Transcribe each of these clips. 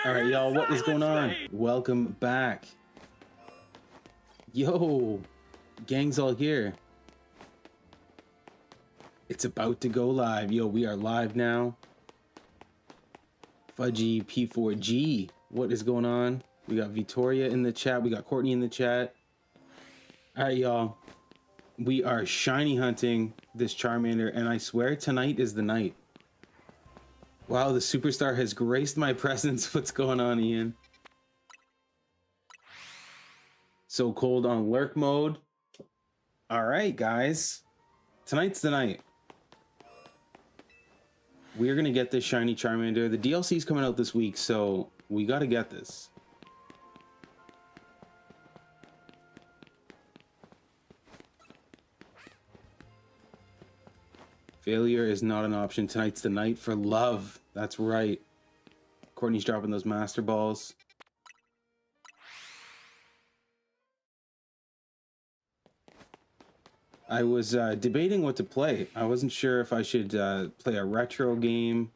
All right, y'all, what is going on? Welcome back. Yo, gang's all here. It's about to go live. Yo, we are live now. Fudgy P4G, what is going on? We got Victoria in the chat. We got Courtney in the chat. All right, y'all. We are shiny hunting this Charmander, and I swear tonight is the night. Wow, the superstar has graced my presence. What's going on, Ian? So cold on lurk mode. All right, guys. Tonight's the night. We're going to get this shiny Charmander. The DLC is coming out this week, so we got to get this. Failure is not an option. Tonight's the night for love. That's right. Courtney's dropping those master balls. I was debating what to play. I wasn't sure if I should play a retro game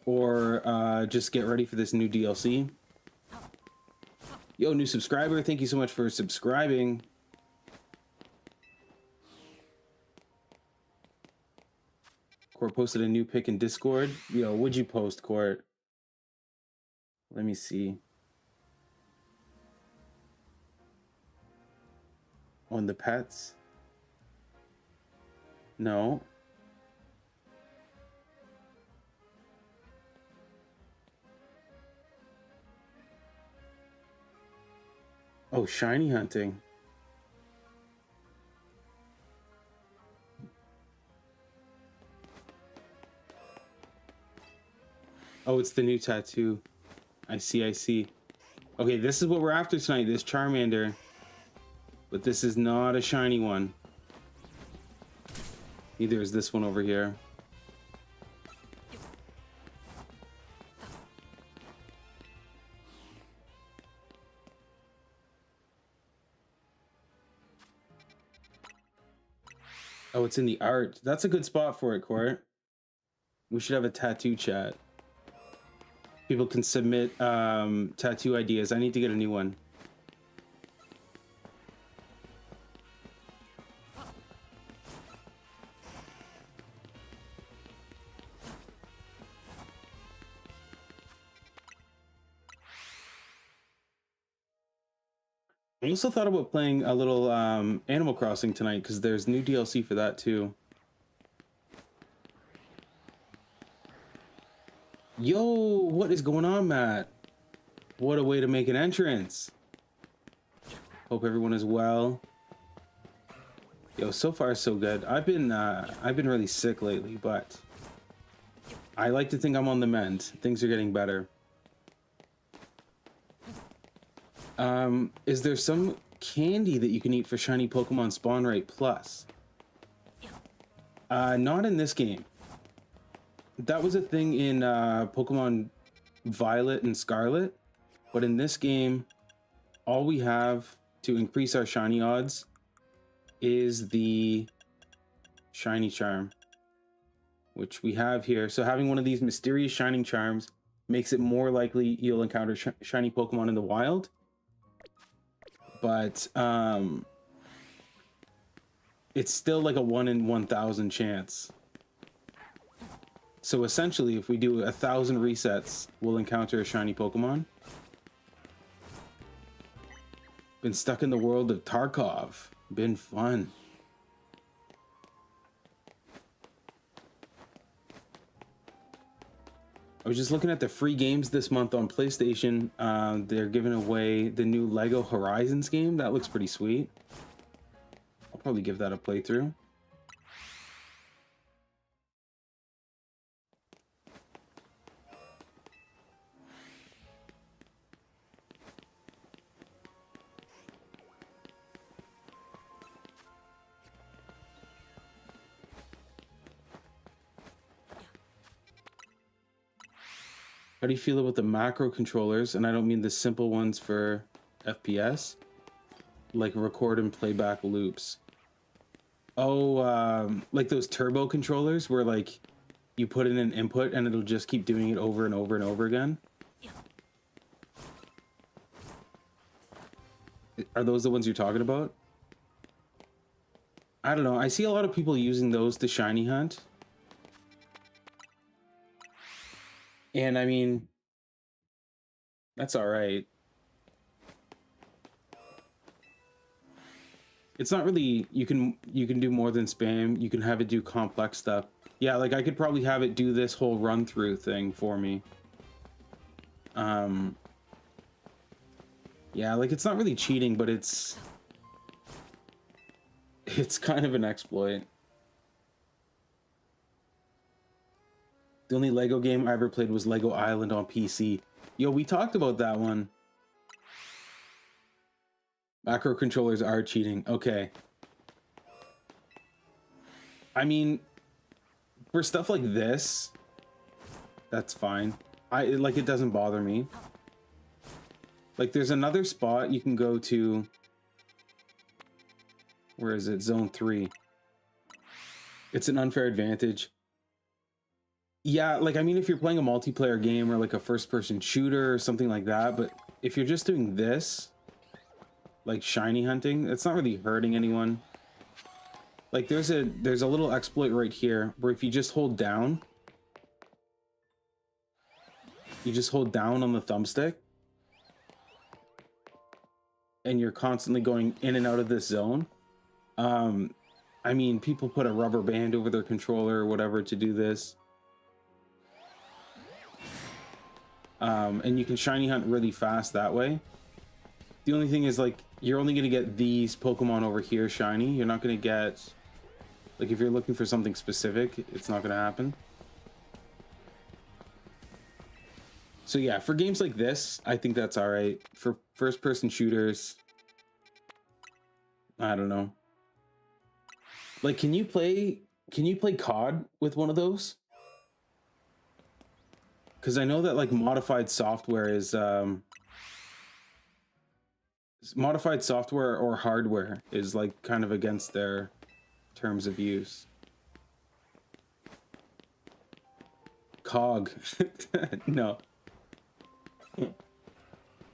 or just get ready for this new DLC. Yo, new subscriber, thank you so much for subscribing. Court posted a new pic in Discord. Yo, what'd you post, Court? Let me see. On the pets? No. Oh, shiny hunting. Oh, it's the new tattoo. I see, I see. Okay, this is what we're after tonight, this Charmander. But this is not a shiny one. Neither is this one over here. Oh, it's in the art. That's a good spot for it, Court. We should have a tattoo chat. People can submit tattoo ideas. I need to get a new one. I also thought about playing a little Animal Crossing tonight because there's new DLC for that too. Yo, what is going on, Matt? What a way to make an entrance. Hope everyone is well. Yo, so far so good. I've been really sick lately, but I like to think I'm on the mend. Things are getting better. Is there some candy that you can eat for shiny Pokemon Spawn Rate Plus? Not in this game. That was a thing in Pokemon Violet and Scarlet, but in this game, all we have to increase our shiny odds is the shiny charm, which we have here. So having one of these mysterious shining charms makes it more likely you'll encounter shiny Pokemon in the wild. But it's still like a 1 in 1,000 chance. So essentially, if we do 1,000 resets, we'll encounter a shiny Pokemon. Been stuck in the world of Tarkov. Been fun. I was just looking at the free games this month on PlayStation. They're giving away the new Lego Horizons game. That looks pretty sweet. I'll probably give that a playthrough. How do you feel about the macro controllers? And I don't mean the simple ones for FPS, like record and playback loops. Oh, like those turbo controllers where like you put in an input and it'll just keep doing it over and over and over again. Are those the ones you're talking about? I don't know. I see a lot of people using those to shiny hunt. And I mean, that's all right. It's not really, you can do more than spam. You can have it do complex stuff. Yeah, like I could probably have it do this whole run through thing for me. Yeah, like it's not really cheating, but it's kind of an exploit. The only Lego game I ever played was Lego Island on PC. Yo, we talked about that one. Macro controllers are cheating. Okay. I mean, for stuff like this, that's fine. Like, it doesn't bother me. Like, there's another spot you can go to. Where is it? Zone 3. It's an unfair advantage. Yeah, like, I mean, if you're playing a multiplayer game or like a first-person shooter or something like that, but if you're just doing this, like shiny hunting, it's not really hurting anyone. Like, there's a little exploit right here where if you just hold down, you just hold down on the thumbstick, and you're constantly going in and out of this zone. I mean, people put a rubber band over their controller or whatever to do this. And you can shiny hunt really fast that way. The only thing is, like, you're only going to get these Pokemon over here shiny. You're not going to get, like, if you're looking for something specific, it's not going to happen. So yeah, for games like this, I think that's all right. For first-person shooters, I don't know. Like, can you play COD with one of those? Because I know that, like, modified software is modified software or hardware is, like, kind of against their terms of use. COG. No.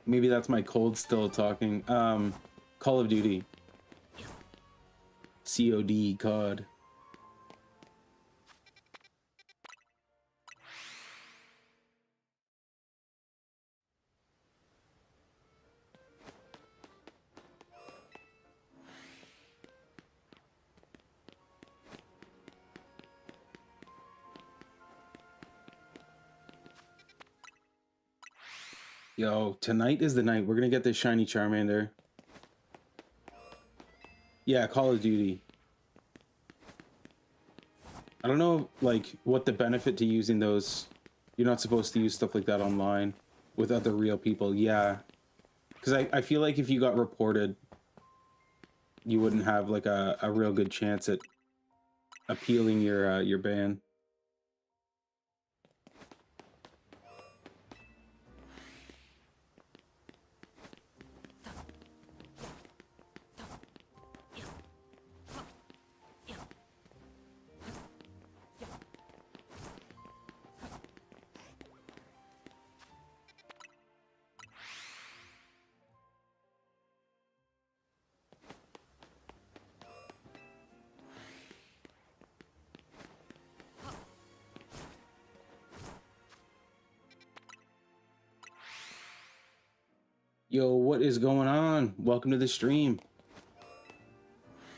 Maybe that's my cold still talking. Call of Duty. COD, COD. Yo, tonight is the night. We're gonna get this shiny Charmander. Yeah, Call of Duty. I don't know, like, what the benefit to using those. You're not supposed to use stuff like that online with other real people. Yeah, because I feel like if you got reported, you wouldn't have, like, a real good chance at appealing your ban. Yo, what is going on? Welcome to the stream.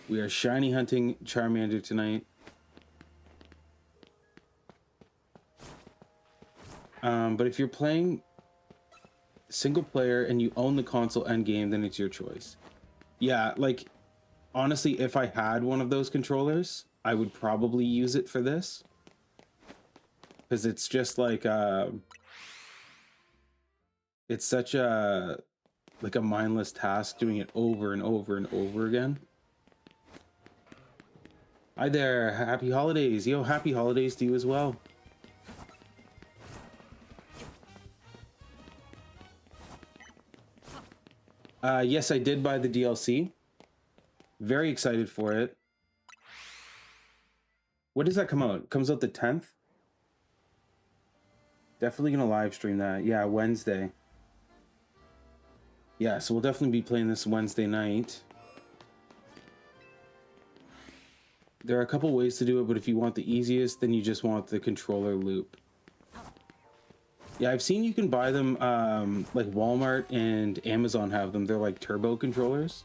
We are shiny hunting Charmander tonight. But if you're playing single player and you own the console end game, then it's your choice. Yeah, like, honestly, if I had one of those controllers, I would probably use it for this. Because it's just like, it's such a, like, a mindless task doing it over and over and over again. Hi there, happy holidays. Yo, happy holidays to you as well. Yes, I did buy the DLC. Very excited for it. When does that come out? It comes out the 10th? Definitely gonna live stream that. Yeah, Wednesday. Yeah, so we'll definitely be playing this Wednesday night. There are a couple ways to do it, but if you want the easiest, then you just want the controller loop. Yeah, I've seen you can buy them, like Walmart and Amazon have them. They're like turbo controllers.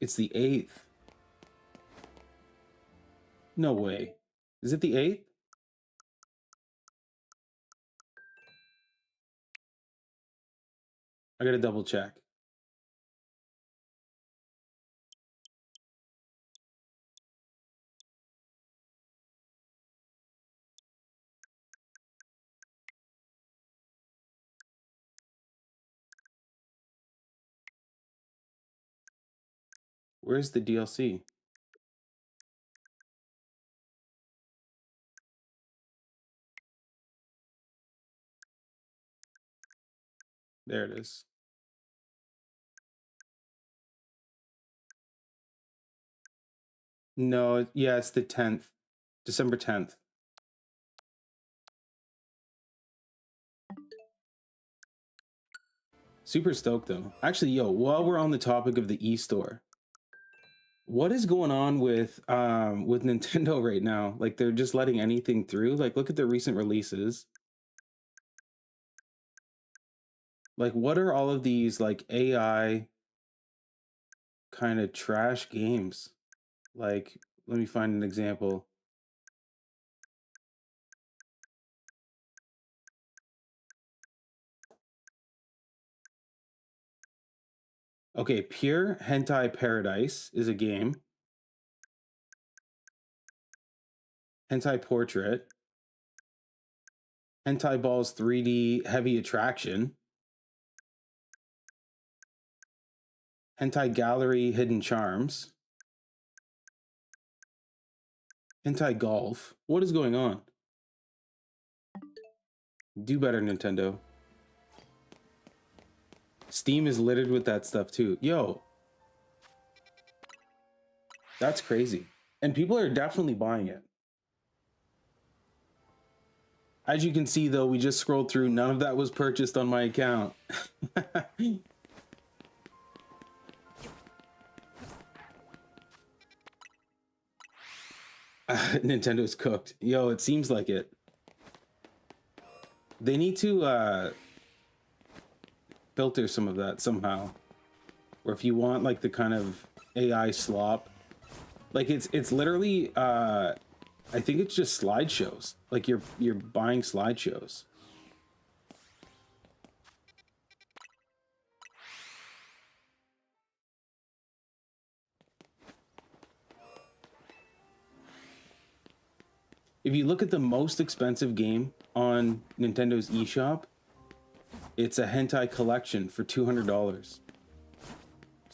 It's the 8th. No way. Is it the 8th? I gotta double check. Where's the DLC? There it is. No, yeah, it's the 10th. December 10th. Super stoked though. Actually, yo, while we're on the topic of the e-store, what is going on with Nintendo right now? Like they're just letting anything through. Like look at their recent releases. Like what are all of these like AI kind of trash games? Like let me find an example. Okay, Pure Hentai Paradise is a game. Hentai Portrait. Hentai Balls 3D Heavy Attraction. Hentai Gallery Hidden Charms. Hentai Golf. What is going on? Do better, Nintendo. Steam is littered with that stuff too. Yo, that's crazy. And people are definitely buying it. As you can see, though, we just scrolled through. None of that was purchased on my account. Nintendo's cooked. Yo, it seems like it. They need to filter some of that somehow. Or if you want like the kind of AI slop, like it's literally I think it's just slideshows. Like you're buying slideshows. If you look at the most expensive game on Nintendo's eShop, it's a hentai collection for $200. Just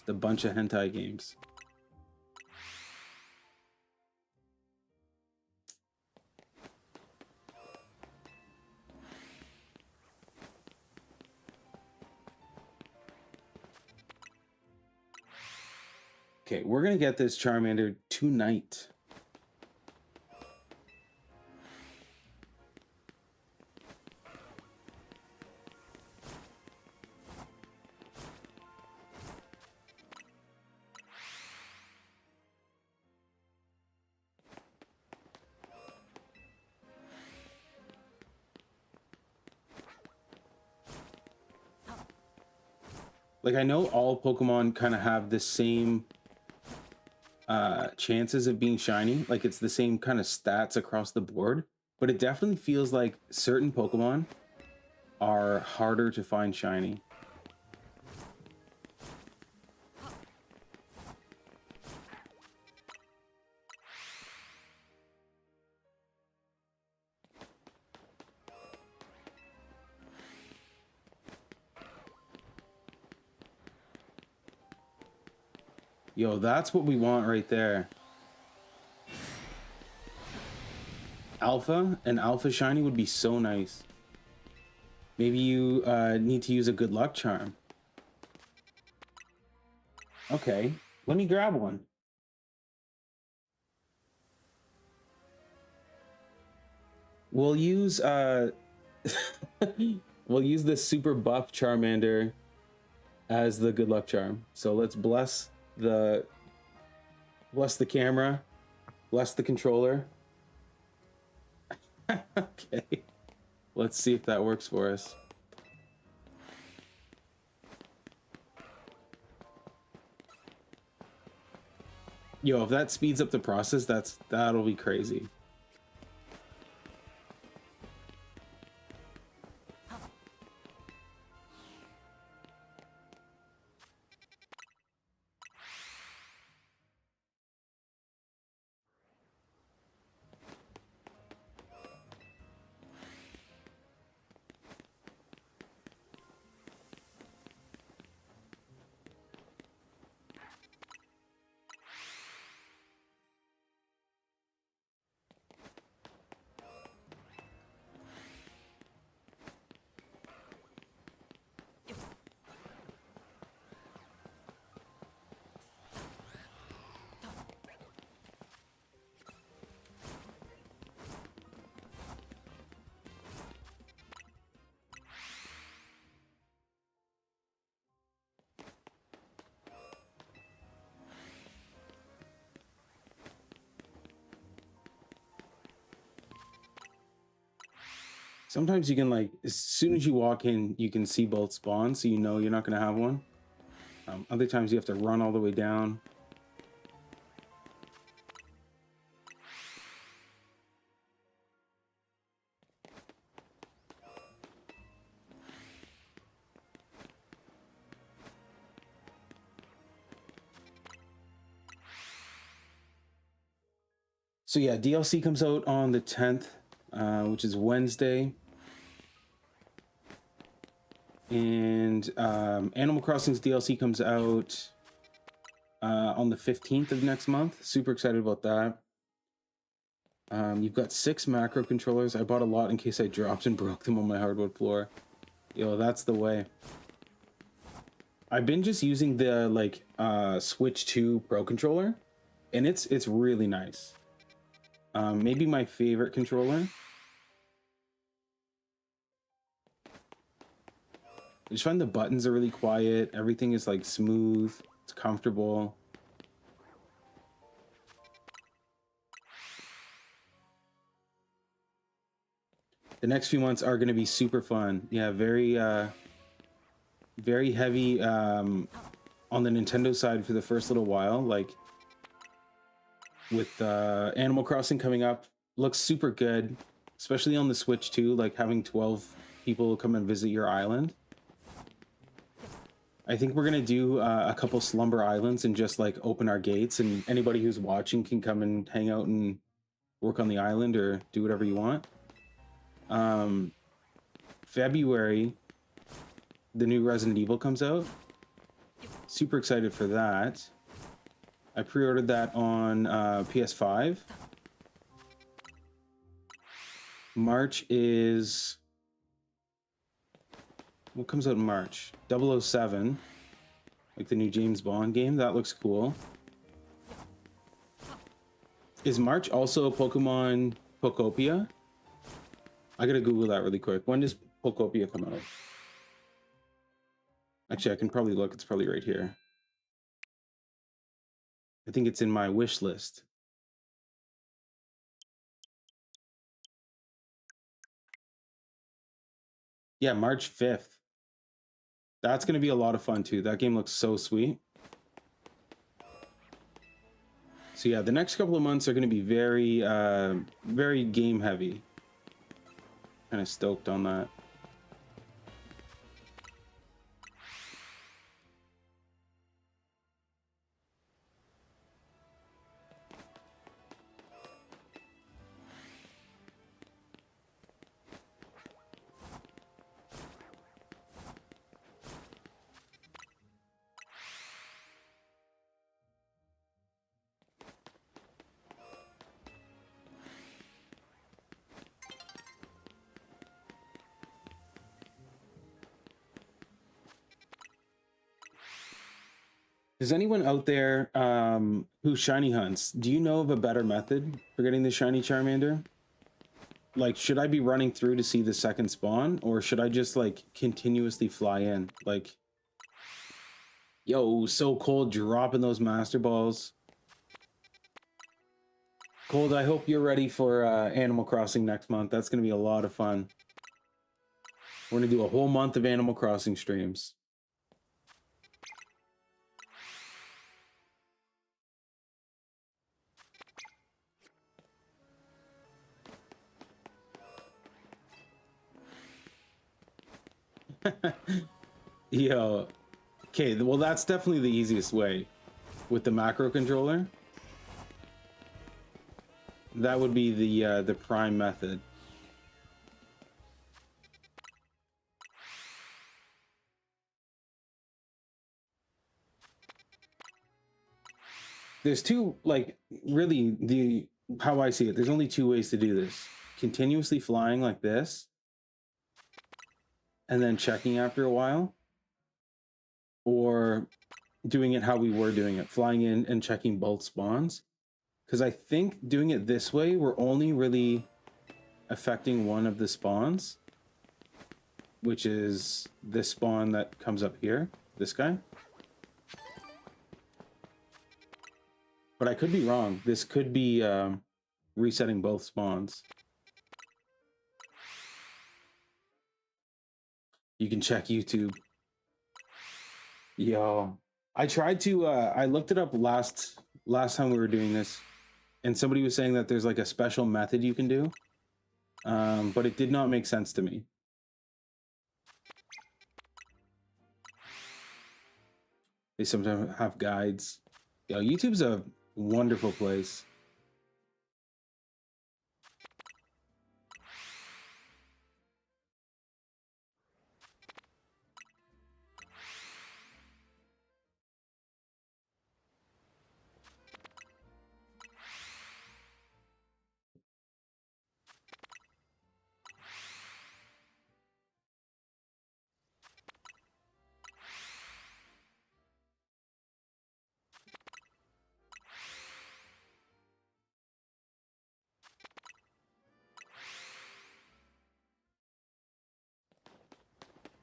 a bunch of hentai games. Okay, we're gonna get this Charmander tonight. Like I know all Pokemon kind of have the same chances of being shiny, like it's the same kind of stats across the board, but it definitely feels like certain Pokemon are harder to find shiny. Yo, that's what we want right there. Alpha and Alpha Shiny would be so nice. Maybe you need to use a good luck charm. Okay, let me grab one. We'll use we'll use the super buff Charmander as the good luck charm. So let's bless the camera, bless the controller. Okay, let's see if that works for us. Yo, if that speeds up the process, that'll be crazy. Sometimes you can, like, as soon as you walk in, you can see both spawn, so you know you're not going to have one. Other times you have to run all the way down. So yeah, DLC comes out on the 10th, which is Wednesday. And Animal Crossing's DLC comes out on the 15th of next month. Super excited about that. You've got 6 macro controllers. I bought a lot in case I dropped and broke them on my hardwood floor. Yo, that's the way. I've been just using the like Switch 2 Pro controller, and it's really nice. Maybe my favorite controller. I just find the buttons are really quiet. Everything is like smooth. It's comfortable. The next few months are going to be super fun. Yeah, very heavy on the Nintendo side for the first little while. Like with Animal Crossing coming up, looks super good, especially on the Switch too. Like having 12 people come and visit your island. I think we're gonna do a couple Slumber Islands and just like open our gates, and anybody who's watching can come and hang out and work on the island or do whatever you want. February, the new Resident Evil comes out. Super excited for that. I pre-ordered that on PS5. March is... What comes out in March? 007. Like the new James Bond game. That looks cool. Is March also Pokemon Pokopia? I gotta Google that really quick. When does Pokopia come out? Actually, I can probably look. It's probably right here. I think it's in my wish list. Yeah, March 5th. That's going to be a lot of fun too. That game looks so sweet. So yeah, the next couple of months are going to be very, very game heavy. Kind of stoked on that. Does anyone out there who shiny hunts, do you know of a better method for getting the shiny Charmander? like, should I be running through to see the second spawn, or should I just like continuously fly in? Like, yo, so Cold dropping those master balls. Cold, I hope you're ready for Animal Crossing next month. That's gonna be a lot of fun. We're gonna do a whole month of Animal Crossing streams. Yo, okay, well that's definitely the easiest way with the macro controller. That would be the prime method. There's two, like, really, how I see it, there's only two ways to do this. Continuously flying like this, and then checking after a while, or doing it how we were doing it, flying in and checking both spawns. Because I think doing it this way, we're only really affecting one of the spawns, which is this spawn that comes up here, this guy. But I could be wrong. This could be resetting both spawns. You can check YouTube. Yo, I tried to, I looked it up last time we were doing this, and somebody was saying that there's like a special method you can do, but it did not make sense to me. They sometimes have guides. Yo, YouTube's a wonderful place.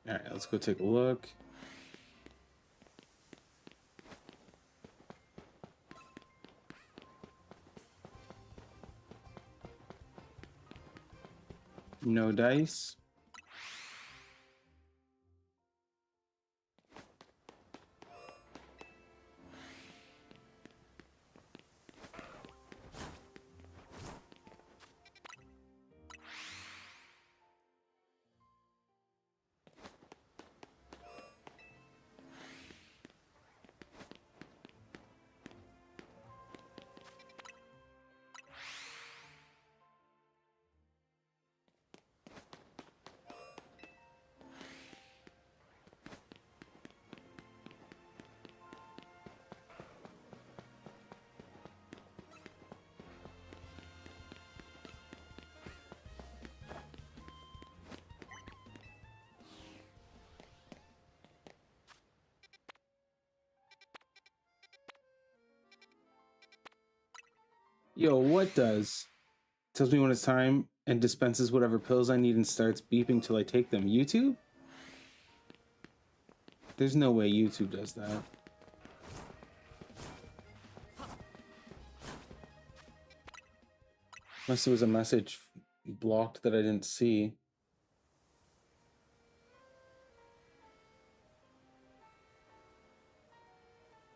All right, let's go take a look. No dice. Yo, what does? Tells me when it's time and dispenses whatever pills I need and starts beeping till I take them. YouTube? There's no way YouTube does that. Unless it was a message blocked that I didn't see.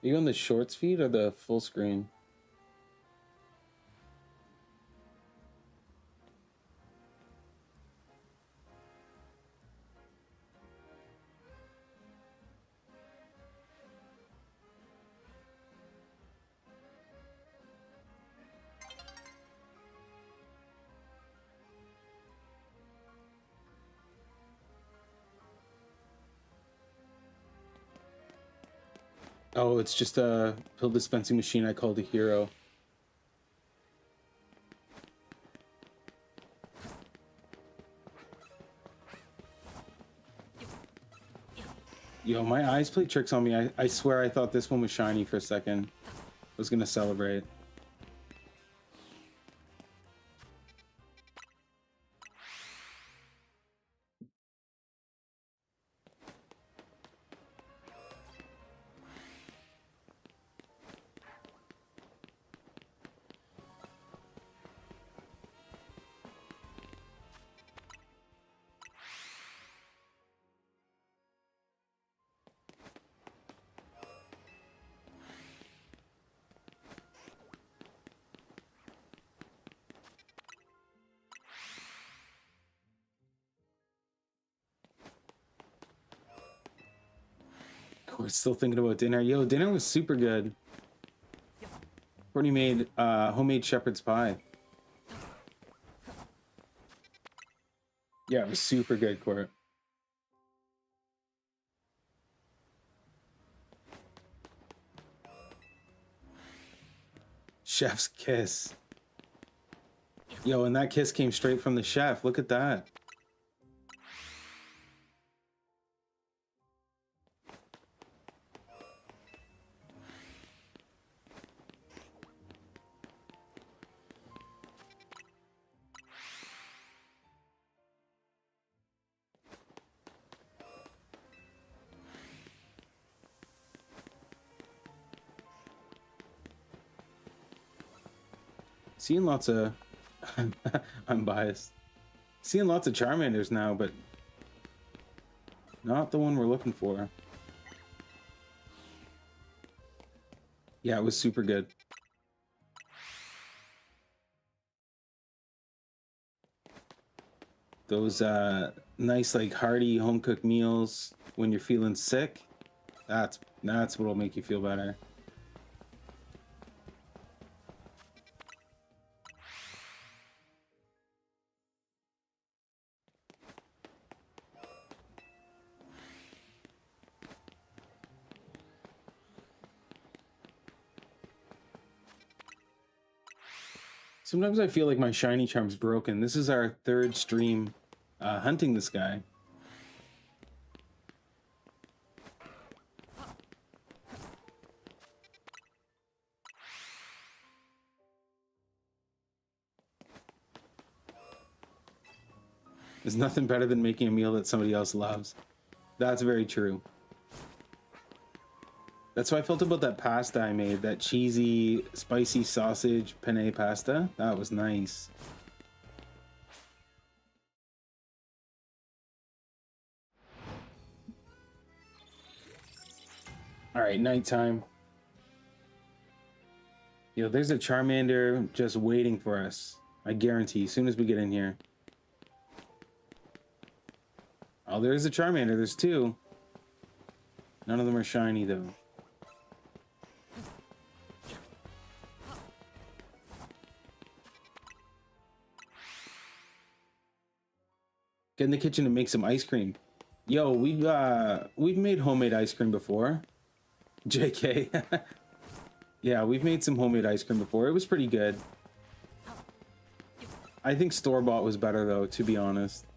Are you on the shorts feed or the full screen? Oh, it's just a pill dispensing machine I called a hero. Yo, my eyes play tricks on me. I swear I thought this one was shiny for a second. I was gonna celebrate. We're still thinking about dinner. Yo, dinner was super good. Courtney made homemade shepherd's pie. Yeah, it was super good, Court. Chef's kiss. Yo, and that kiss came straight from the chef. Look at that. Seeing lots of I'm biased. Seeing lots of Charmanders now, but not the one we're looking for. Yeah, it was super good. Those nice, like, hearty home-cooked meals when you're feeling sick, that's what'll make you feel better. Sometimes I feel like my shiny charm's broken. This is our third stream hunting this guy. There's nothing better than making a meal that somebody else loves. That's very true. That's how I felt about that pasta I made, that cheesy, spicy sausage penne pasta. That was nice. All right, nighttime. Yo, there's a Charmander just waiting for us. I guarantee, as soon as we get in here. Oh, there's a Charmander. There's two. None of them are shiny, though. Get in the kitchen and make some ice cream. Yo, we've made homemade ice cream before. JK. Yeah, we've made some homemade ice cream before. It was pretty good. I think store-bought was better, though, to be honest.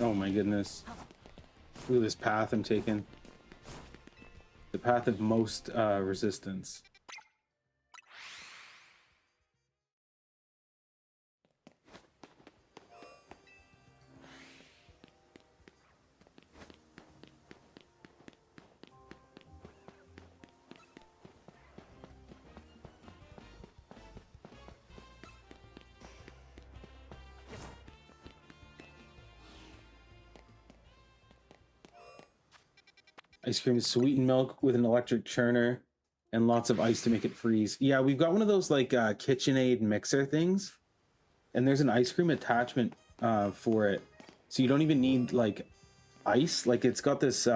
Oh my goodness. Look at this path I'm taking. The path of most resistance. Ice cream is sweetened milk with an electric churner and lots of ice to make it freeze. Yeah, we've got one of those like KitchenAid mixer things, and there's an ice cream attachment for it, so you don't even need like ice. Like it's got this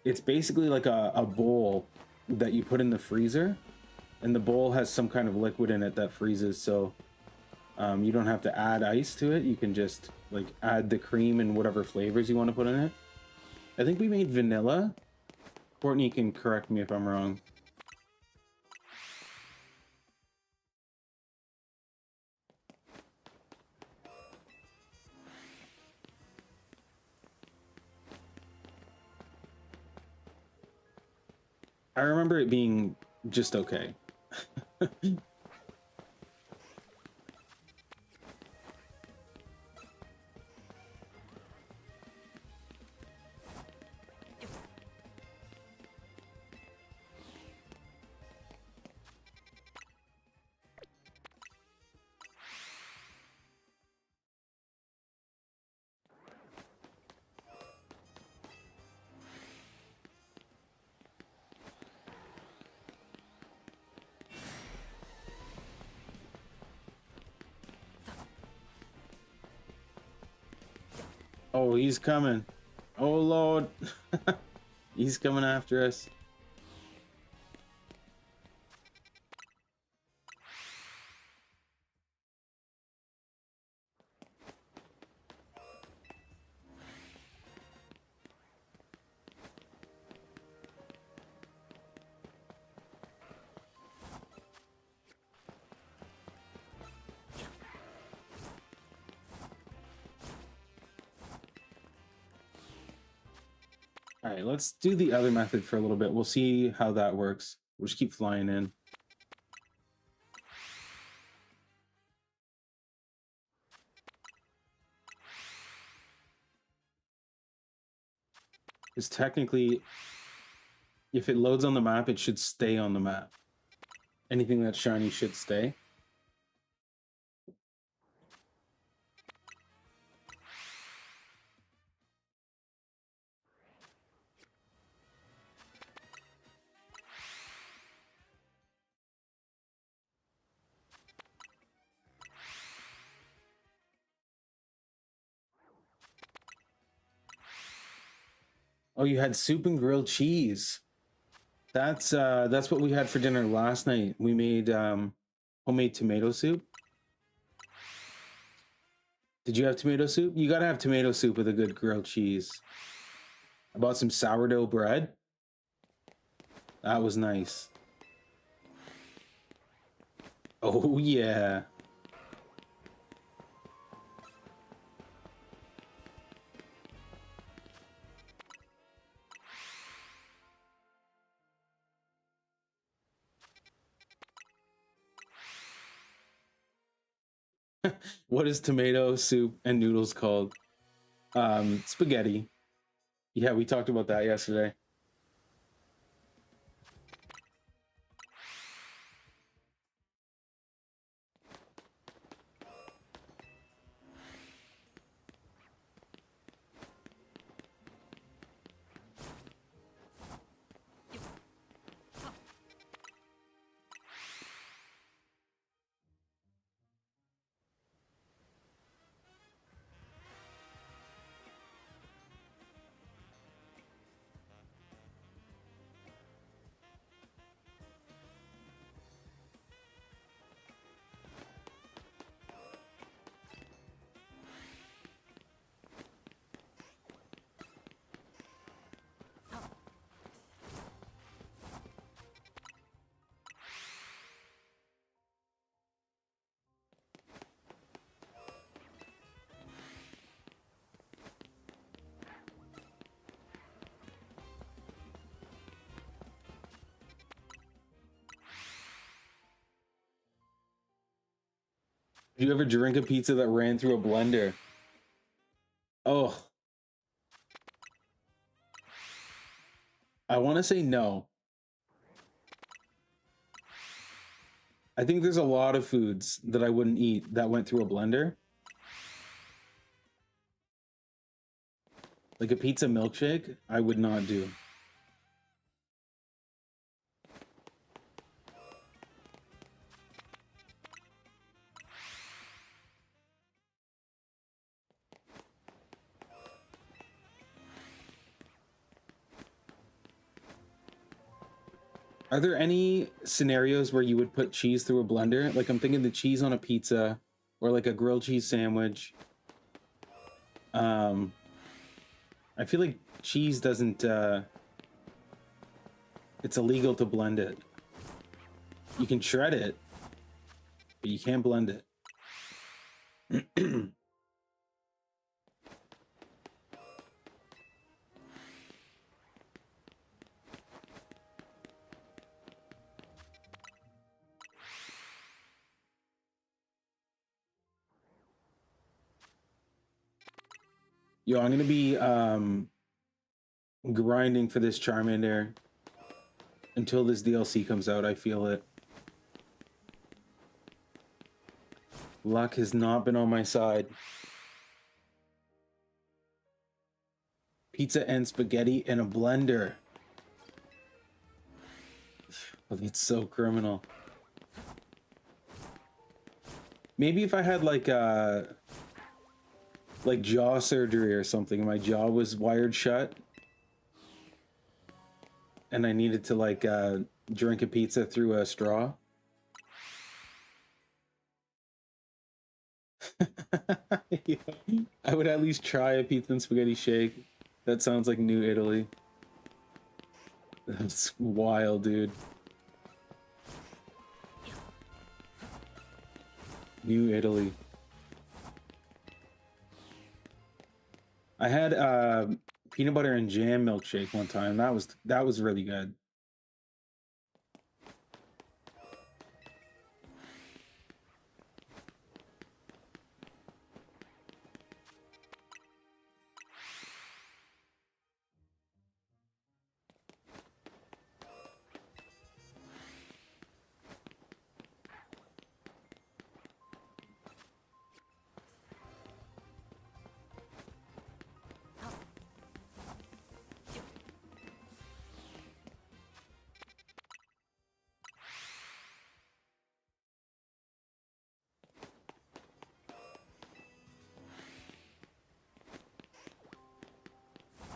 it's basically like a bowl that you put in the freezer, and the bowl has some kind of liquid in it that freezes, so you don't have to add ice to it. You can just like add the cream and whatever flavors you want to put in it. I think we made vanilla. Courtney can correct me if I'm wrong. I remember it being just okay. Oh, he's coming. Oh, Lord. He's coming after us. All right, let's do the other method for a little bit. We'll see how that works. We'll just keep flying in. Because technically, if it loads on the map, it should stay on the map. Anything that's shiny should stay. Oh, you had soup and grilled cheese. That's what we had for dinner last night. We made homemade tomato soup. Did you have tomato soup? You gotta have tomato soup with a good grilled cheese. I bought some sourdough bread. That was nice. Oh yeah. What is tomato soup and noodles called? Spaghetti. Yeah, we talked about that yesterday. Did you ever drink a pizza that ran through a blender? Oh, I want to say no. I think there's a lot of foods that I wouldn't eat that went through a blender. Like a pizza milkshake, I would not do. Are there any scenarios where you would put cheese through a blender? Like I'm thinking the cheese on a pizza or like a grilled cheese sandwich. I feel like cheese doesn't, it's illegal to blend it. You can shred it, but you can't blend it. Yo, I'm gonna be grinding for this Charmander until this DLC comes out. I feel it. Luck has not been on my side. Pizza and spaghetti in a blender. Oh, it's so criminal. Maybe if I had like like jaw surgery or something. My jaw was wired shut, and I needed to like drink a pizza through a straw. Yeah. I would at least try a pizza and spaghetti shake. That sounds like New Italy. That's wild, dude. New Italy. I had peanut butter and jam milkshake one time. That was really good.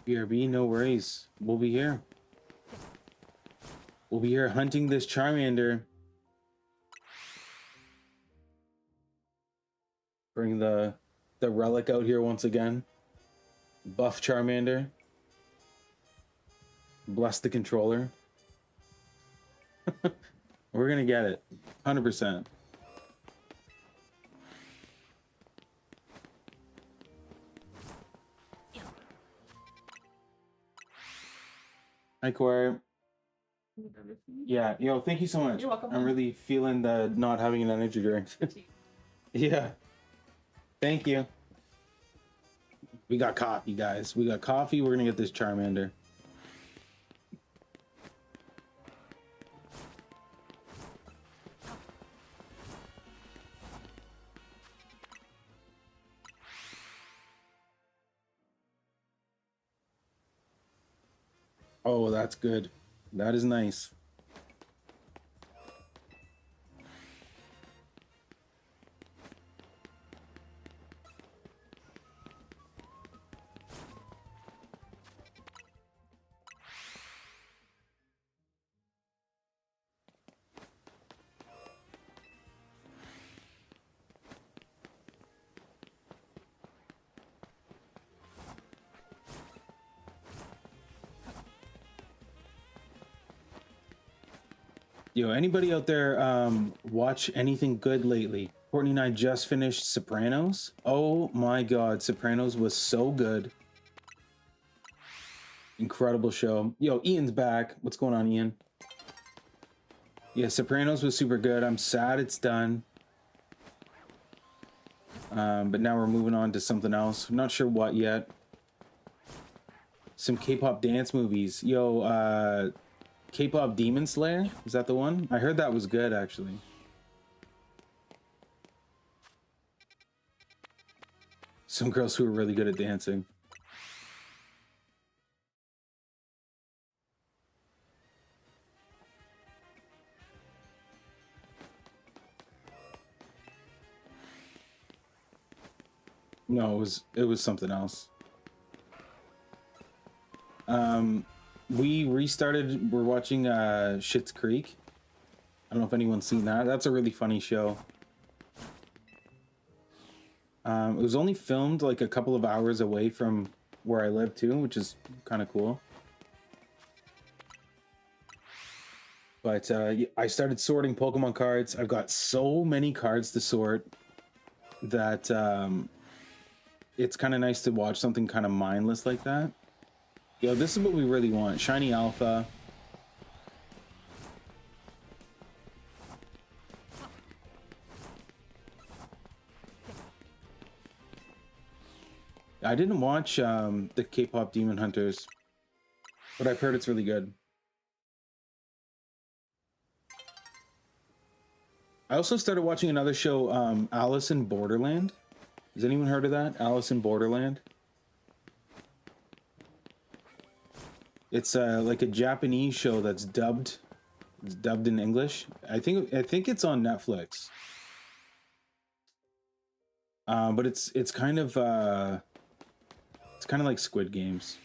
BRB, no worries. We'll be here. We'll be here hunting this Charmander. Bring the relic out here once again. Buff Charmander. Bless the controller. We're gonna get it. 100%. Hi, Corey. Yeah, yo, thank you so much. You're welcome. I'm really feeling the not having an energy drink. Yeah. Thank you. We got coffee, guys. We got coffee. We're gonna get this Charmander. Oh, that's good. That is nice. Yo, anybody out there watch anything good lately? Courtney and I just finished Sopranos. Oh my god, Sopranos was so good. Incredible show. Yo, Ian's back. What's going on, Ian? Yeah, Sopranos was super good. I'm sad it's done. But now we're moving on to something else. I'm not sure what yet. Some K-pop dance movies. Yo, K-pop Demon Slayer? Is that the one? I heard that was good, actually. Some girls who are really good at dancing. No, it was something else. We restarted. We're watching Schitt's Creek. I don't know if anyone's seen that. That's a really funny show. It was only filmed like a couple of hours away from where I live too, which is kind of cool. But I started sorting Pokemon cards. I've got so many cards to sort that it's kind of nice to watch something kind of mindless like that. Yo, this is what we really want. Shiny Alpha. I didn't watch the K-pop Demon Hunters, but I've heard it's really good. I also started watching another show, Alice in Borderland. Has anyone heard of that? Alice in Borderland? It's like a Japanese show that's dubbed. It's dubbed in English. I think it's on Netflix. But it's kind of like Squid Games.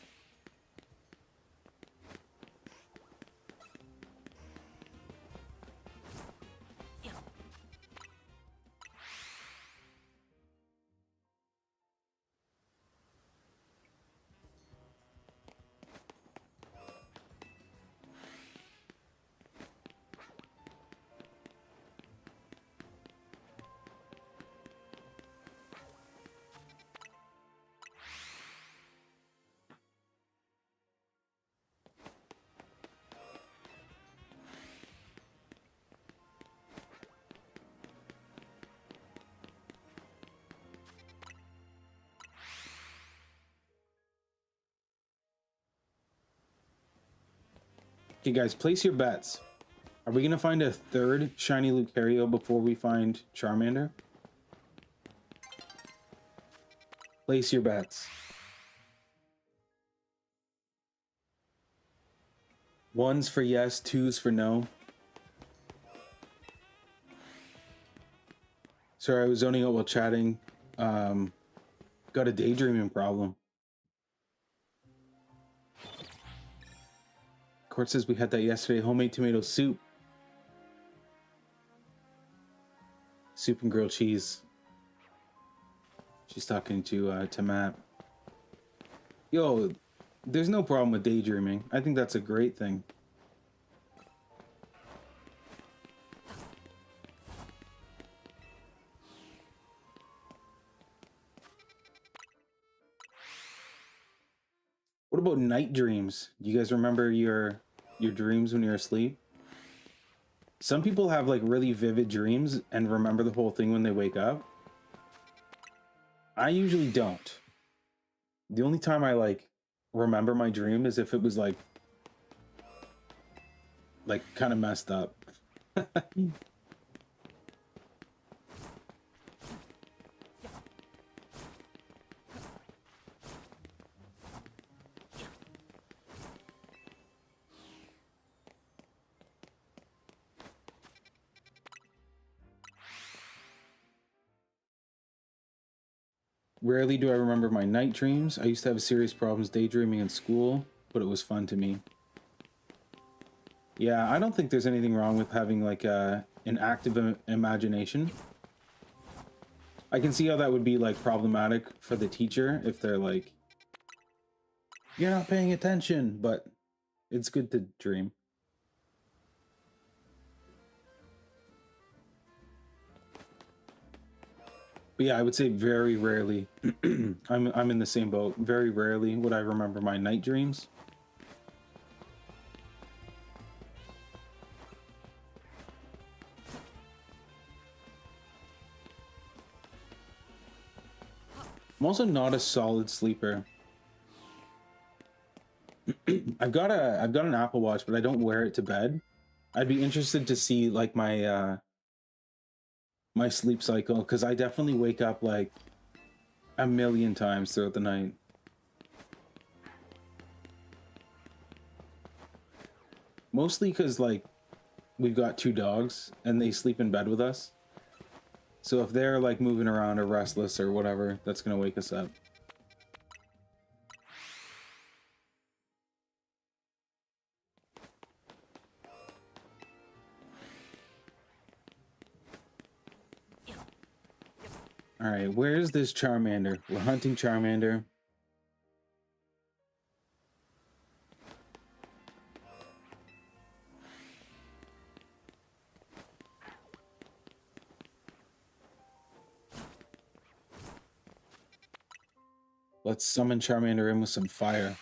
Okay, guys, place your bets. Are we gonna find a third shiny Lucario before we find Charmander? Place your bets. One's for yes, two's for no. Sorry, I was zoning out while chatting. Got a daydreaming problem. Court says we had that yesterday. Homemade tomato soup. Soup and grilled cheese. She's talking to Matt. Yo, there's no problem with daydreaming. I think that's a great thing. What about night dreams? Do you guys remember your dreams when you're asleep? Some people have like really vivid dreams and remember the whole thing when they wake up. I usually don't. The only time I like remember my dream is if it was like kind of messed up. Rarely do I remember my night dreams. I used to have serious problems daydreaming in school, but it was fun to me. Yeah, I don't think there's anything wrong with having like an active imagination. I can see how that would be like problematic for the teacher if they're like, you're not paying attention, but it's good to dream. But yeah, I would say very rarely. I'm in the same boat. Very rarely would I remember my night dreams. I'm also not a solid sleeper. I've got an Apple Watch, but I don't wear it to bed. I'd be interested to see like my my sleep cycle, because I definitely wake up like a million times throughout the night. Mostly because like we've got 2 dogs and they sleep in bed with us. So if they're like moving around or restless or whatever, that's gonna wake us up. All right, where's this Charmander? We're hunting Charmander. Let's summon Charmander in with some fire.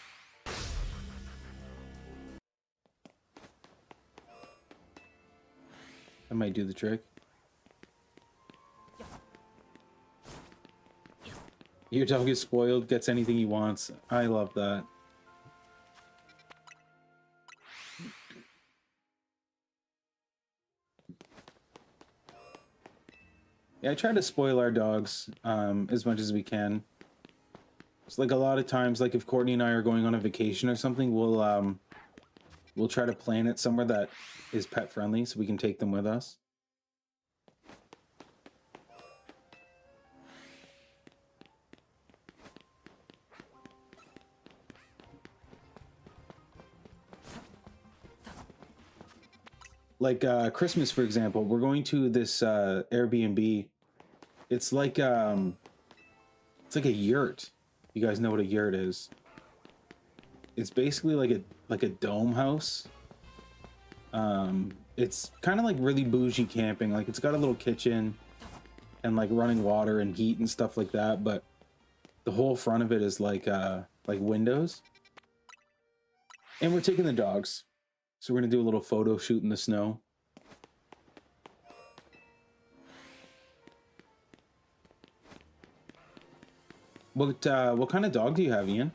That might do the trick. Your dog is spoiled, gets anything he wants. I love that. Yeah, I try to spoil our dogs as much as we can. It's like a lot of times, like if Courtney and I are going on a vacation or something, we'll try to plan it somewhere that is pet friendly so we can take them with us. Like Christmas, for example, we're going to this Airbnb. It's like a yurt. You guys know what a yurt is? It's basically like a dome house. It's kind of like really bougie camping. Like it's got a little kitchen and like running water and heat and stuff like that, but the whole front of it is like windows. And we're taking the dogs. So we're gonna do a little photo shoot in the snow. What kind of dog do you have, Ian?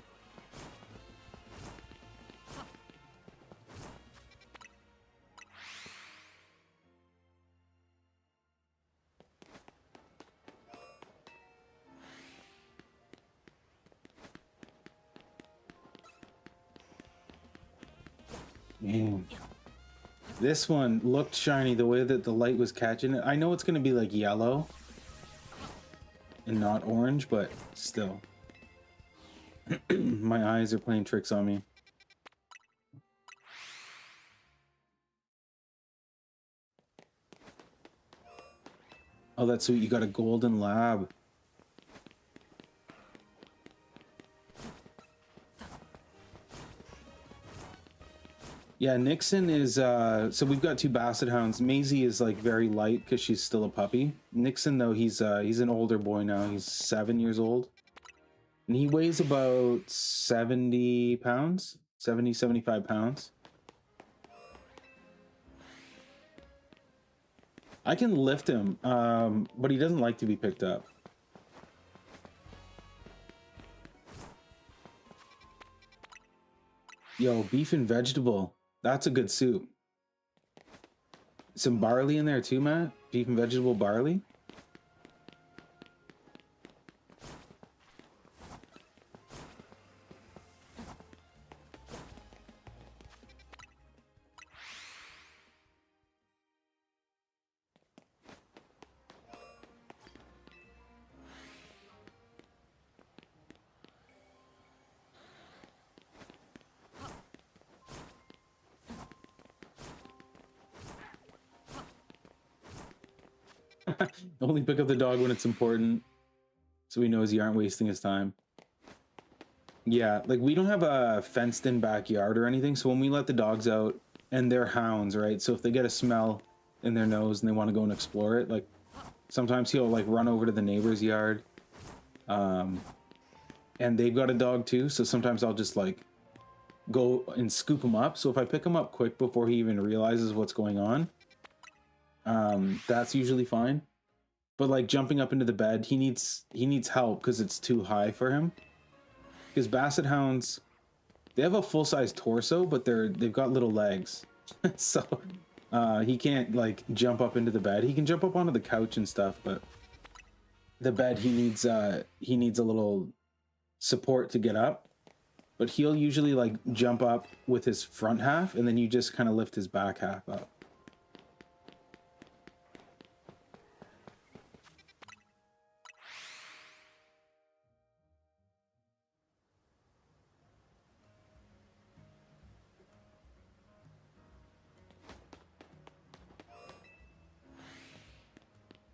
Man. This one looked shiny the way that the light was catching it. I know it's going to be like yellow and not orange, but still. My eyes are playing tricks on me. Oh, that's sweet. You got a golden lab. Yeah, Nixon is, so we've got two basset hounds. Maisie is like very light because she's still a puppy. Nixon, though, he's an older boy now. He's 7 years old. And he weighs about 70 pounds, 70, 75 pounds. I can lift him, but he doesn't like to be picked up. Yo, beef and vegetable. That's a good soup. Some barley in there too, Matt? Beef and vegetable barley? Only pick up the dog when it's important, so he knows you aren't wasting his time. Yeah, like we don't have a fenced-in backyard or anything, so when we let the dogs out, and they're hounds, right? So if they get a smell in their nose and they want to go and explore it, like sometimes he'll like run over to the neighbor's yard, and they've got a dog too, so sometimes I'll just like go and scoop him up. So if I pick him up quick before he even realizes what's going on, that's usually fine. But like jumping up into the bed, he needs help because it's too high for him. Because basset hounds, they have a full-size torso, but they've got little legs. So he can't like jump up into the bed. He can jump up onto the couch and stuff, but the bed he needs a little support to get up. But he'll usually like jump up with his front half, and then you just kind of lift his back half up.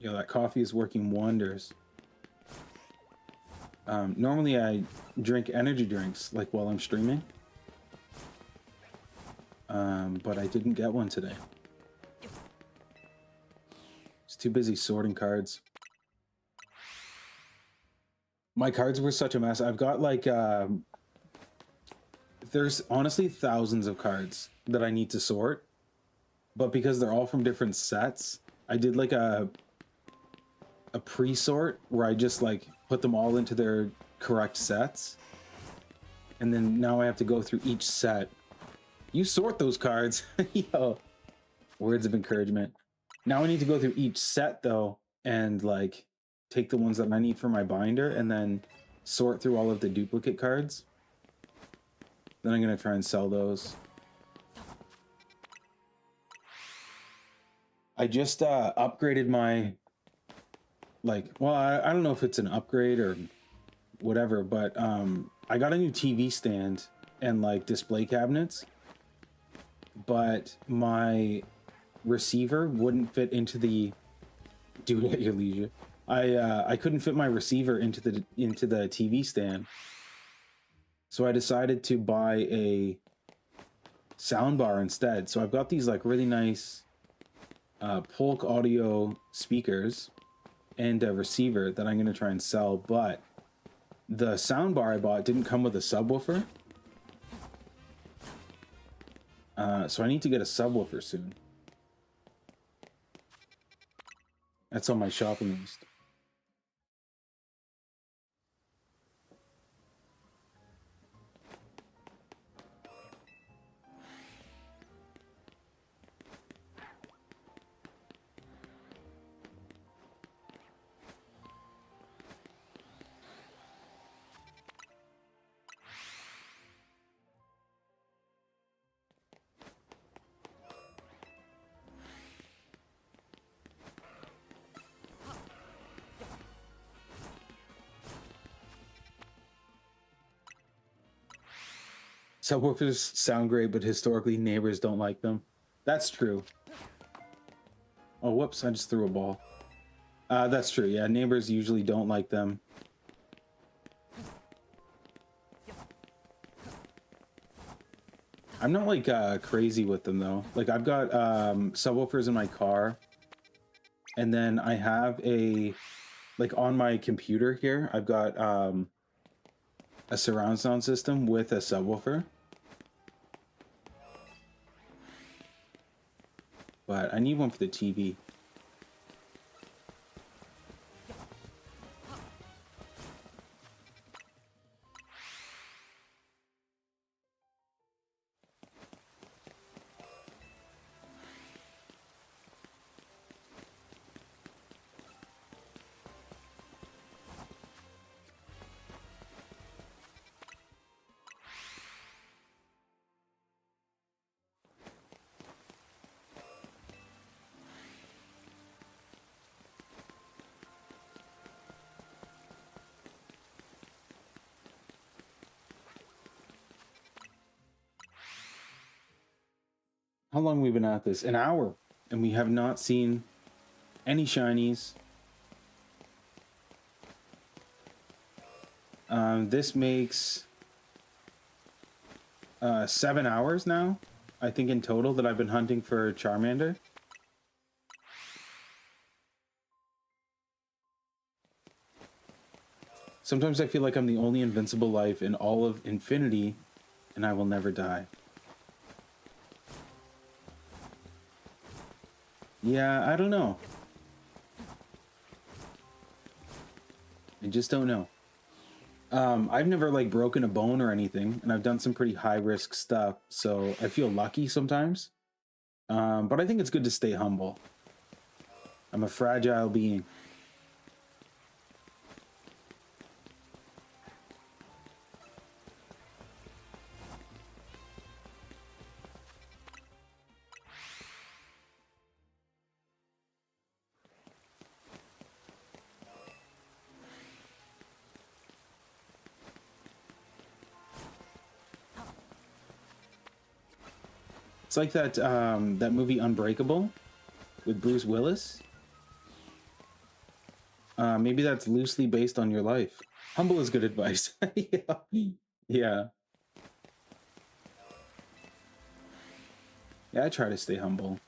Yeah, that coffee is working wonders. Normally I drink energy drinks like while I'm streaming, but I didn't get one today. It's too busy sorting cards. My cards were such a mess. I've got like there's honestly thousands of cards that I need to sort, but because they're all from different sets, I did like a pre-sort where I just like put them all into their correct sets, and then now I have to go through each set. You sort those cards. Yo, words of encouragement. Now I need to go through each set though and like take the ones that I need for my binder and then sort through all of the duplicate cards. Then I'm gonna try and sell those. I just upgraded my well, I don't know if it's an upgrade or whatever, but I got a new TV stand and like display cabinets, but my receiver wouldn't fit into the... Do it at your leisure. I couldn't fit my receiver into the TV stand. So I decided to buy a soundbar instead. So I've got these like really nice Polk audio speakers and a receiver that I'm going to try and sell, but the soundbar I bought didn't come with a subwoofer. So I need to get a subwoofer soon. That's on my shopping list. Subwoofers sound great, but historically neighbors don't like them. That's true. Oh, whoops, I just threw a ball. That's true, yeah, neighbors usually don't like them. I'm not like crazy with them though. Like I've got subwoofers in my car, and then I have a, like on my computer here, I've got a surround sound system with a subwoofer. But I need one for the TV. How long have we been at this? An hour. And we have not seen any shinies. This makes 7 hours now, I think, in total that I've been hunting for Charmander. Sometimes I feel like I'm the only invincible life in all of infinity, and I will never die. Yeah, I don't know. I just don't know. I've never like broken a bone or anything, and I've done some pretty high risk stuff, so I feel lucky sometimes. But I think it's good to stay humble. I'm a fragile being. It's like that that movie Unbreakable with Bruce Willis. Maybe that's loosely based on your life. Humble is good advice. Yeah. Yeah. Yeah, I try to stay humble.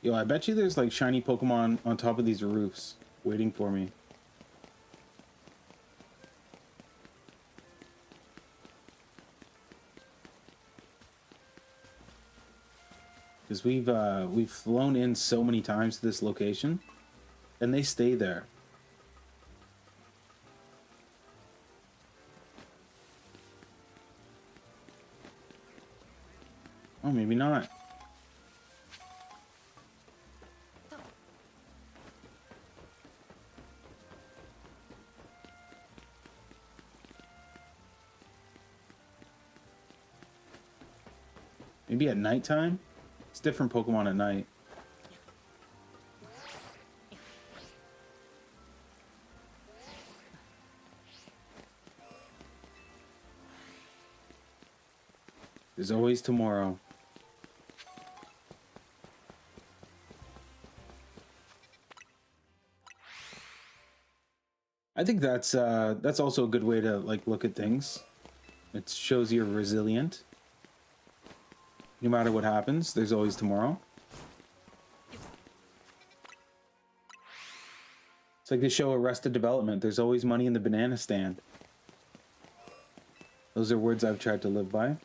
Yo, I bet you there's like shiny Pokemon on top of these roofs waiting for me. Because we've flown in so many times to this location, and they stay there. Oh, maybe not. Maybe at nighttime? It's different Pokemon at night. There's always tomorrow. I think that's also a good way to like look at things. It shows you're resilient. No matter what happens, there's always tomorrow. It's like the show Arrested Development. There's always money in the banana stand. Those are words I've tried to live by.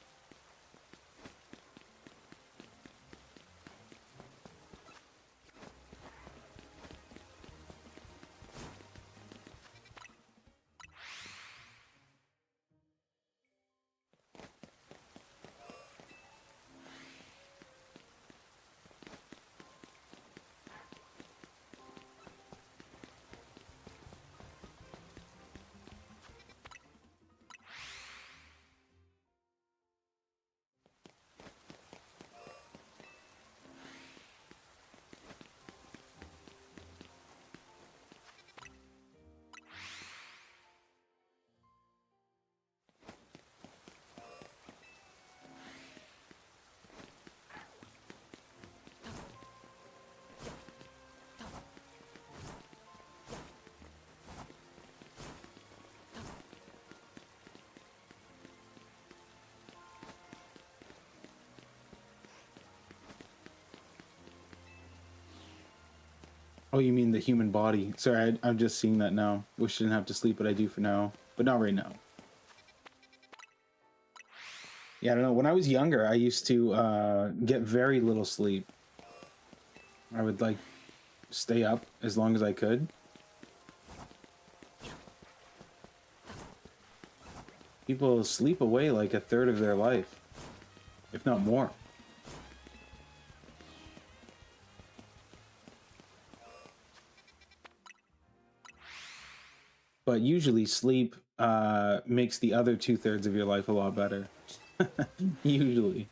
Oh, you mean the human body? Sorry, I'm just seeing that now. Wish I didn't have to sleep, but I do for now. But not right now. Yeah, I don't know. When I was younger, I used to get very little sleep. I would like stay up as long as I could. People sleep away like a third of their life, if not more. But usually sleep makes the other 2/3 of your life a lot better. Usually.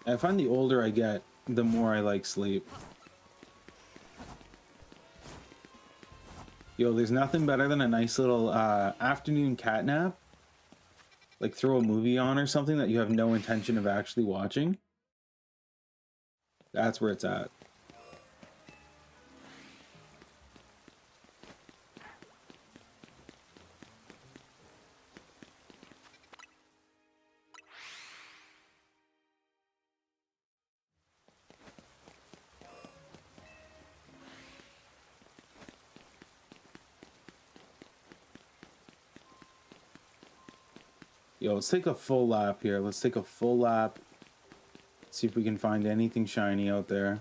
I find the older I get, the more I like sleep. Yo, there's nothing better than a nice little afternoon cat nap. Like throw a movie on or something that you have no intention of actually watching. That's where it's at. Yo, let's take a full lap here. Let's take a full lap. See if we can find anything shiny out there.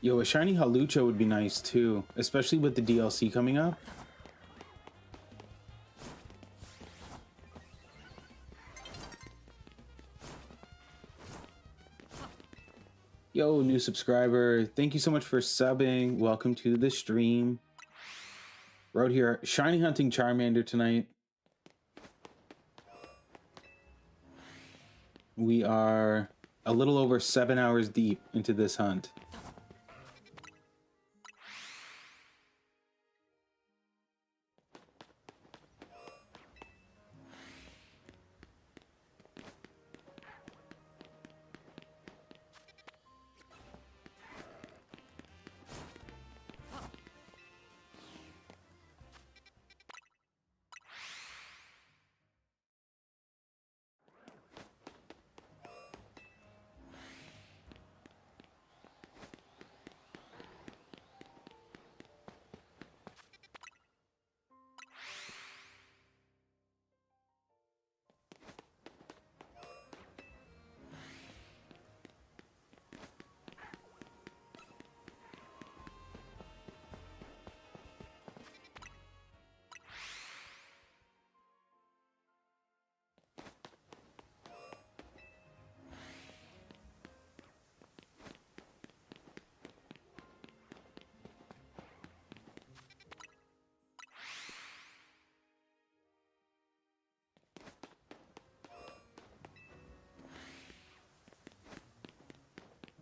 Yo, a shiny Halucha would be nice too, especially with the DLC coming up. Yo, new subscriber, thank you so much for subbing. Welcome to the stream. We're out here shiny hunting Charmander tonight. We are a little over 7 hours deep into this hunt.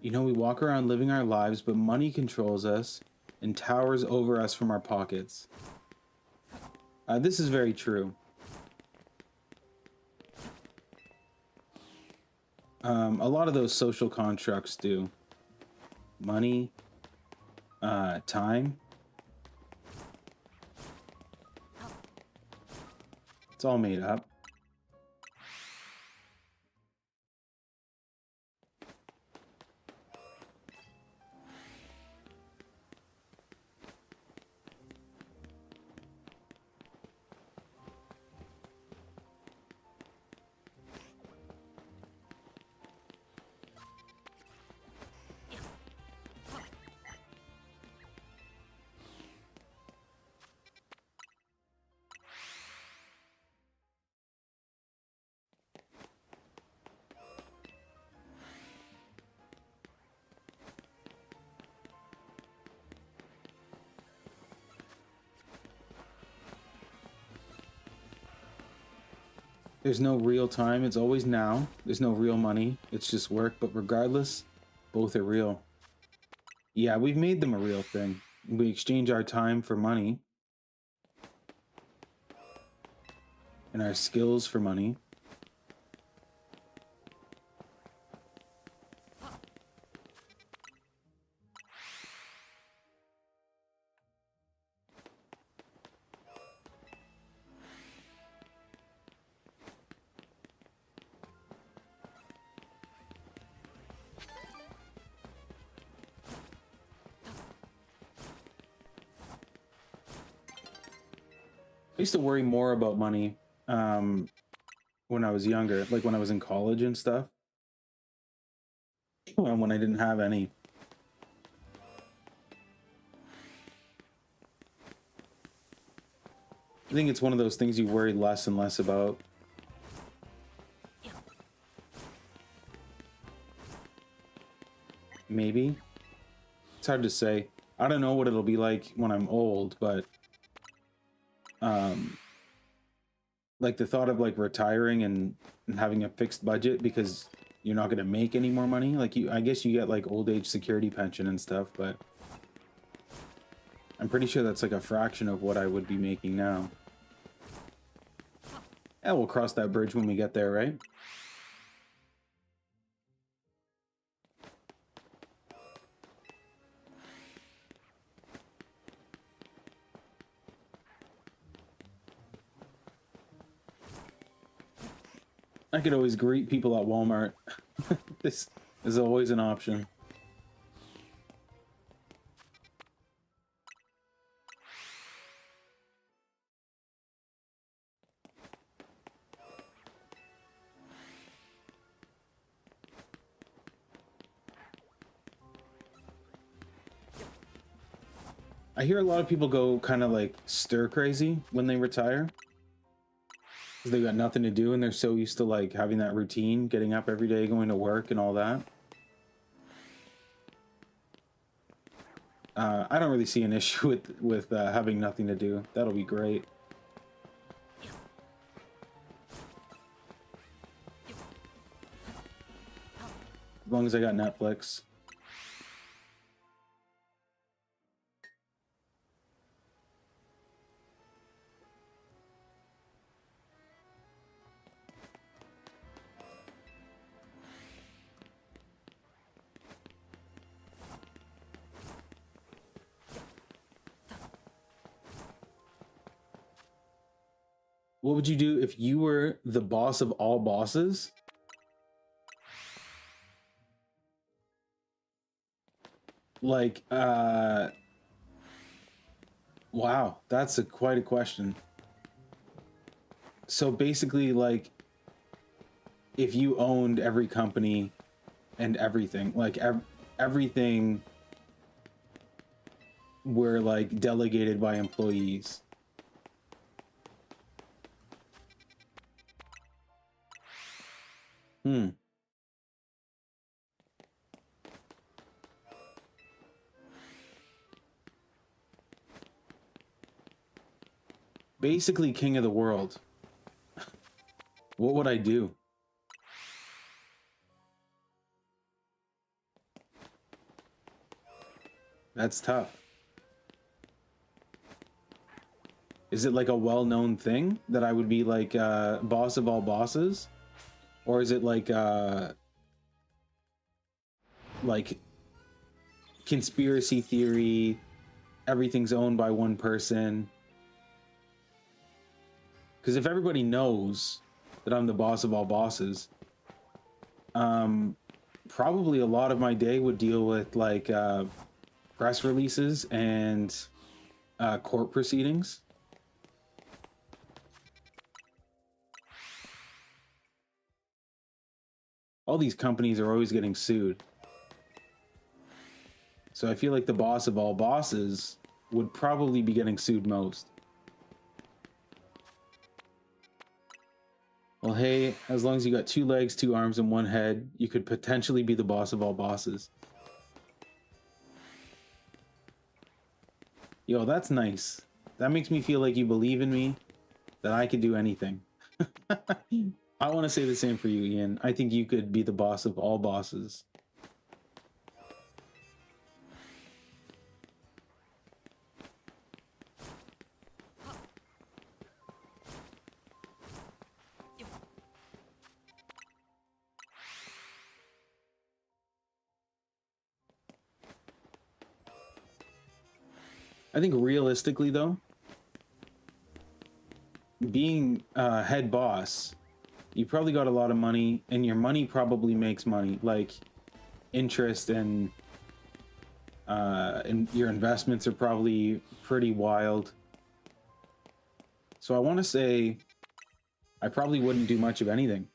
You know, we walk around living our lives, but money controls us and towers over us from our pockets. This is very true. A lot of those social constructs do. Money, time. It's all made up. There's no real time, it's always now. There's no real money, it's just work, but regardless, both are real. Yeah, we've made them a real thing. We exchange our time for money. And our skills for money. I used to worry more about money when I was younger, like when I was in college and stuff, when I didn't have any. I think it's one of those things you worry less and less about. Maybe. It's hard to say. I don't know what it'll be like when I'm old, but like the thought of like retiring and having a fixed budget because you're not going to make any more money. Like I guess you get like old age security pension and stuff, but I'm pretty sure that's like a fraction of what I would be making now. Yeah, we'll cross that bridge when we get there, right? I could always greet people at Walmart. This is always an option. I hear a lot of people go kind of like stir crazy when they retire. Because they got nothing to do and they're so used to like having that routine, getting up every day, going to work and all that. I don't really see an issue with having nothing to do. That'll be great. As long as I got Netflix. What would you do if you were the boss of all bosses? Like, wow, that's quite a question. So basically, like, if you owned every company and everything, like everything were like delegated by employees. Basically king of the world. What would I do? That's tough. Is it like a well-known thing that I would be like boss of all bosses? Or is it like conspiracy theory, everything's owned by one person? Because if everybody knows that I'm the boss of all bosses, probably a lot of my day would deal with like press releases and court proceedings. All these companies are always getting sued. So I feel like the boss of all bosses would probably be getting sued most. Well, hey, as long as you got 2 legs, 2 arms, and 1 head, you could potentially be the boss of all bosses. Yo, that's nice. That makes me feel like you believe in me, that I could do anything. I want to say the same for you, Ian. I think you could be the boss of all bosses. I think realistically, though, being head boss, you probably got a lot of money, and your money probably makes money, like interest and your investments are probably pretty wild. So I want to say I probably wouldn't do much of anything.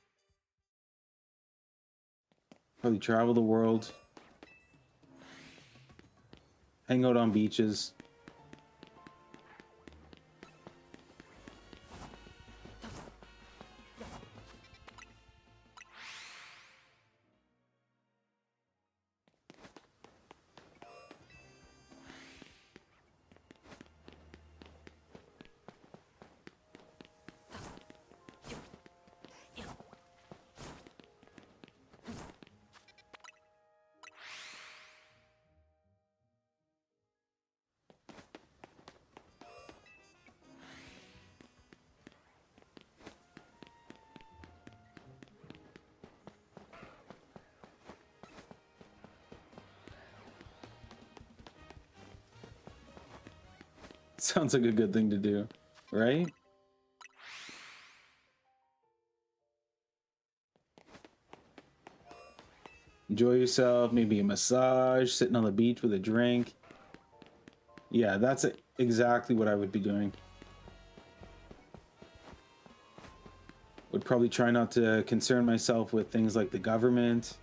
Probably travel the world, hang out on beaches. Sounds like a good thing to do, right? Enjoy yourself, maybe a massage, sitting on the beach with a drink. Yeah, that's exactly what I would be doing. Would probably try not to concern myself with things like the government.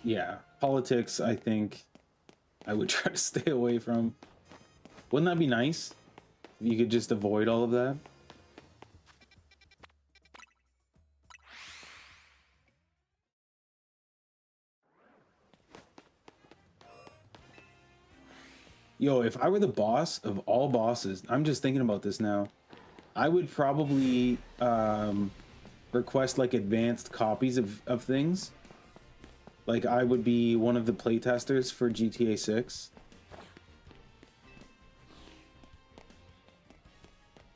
Yeah, politics, I think I would try to stay away from. Wouldn't that be nice if you could just avoid all of that? Yo, if I were the boss of all bosses, I'm just thinking about this now, I would probably request like advanced copies of things. Like I would be one of the playtesters for GTA 6.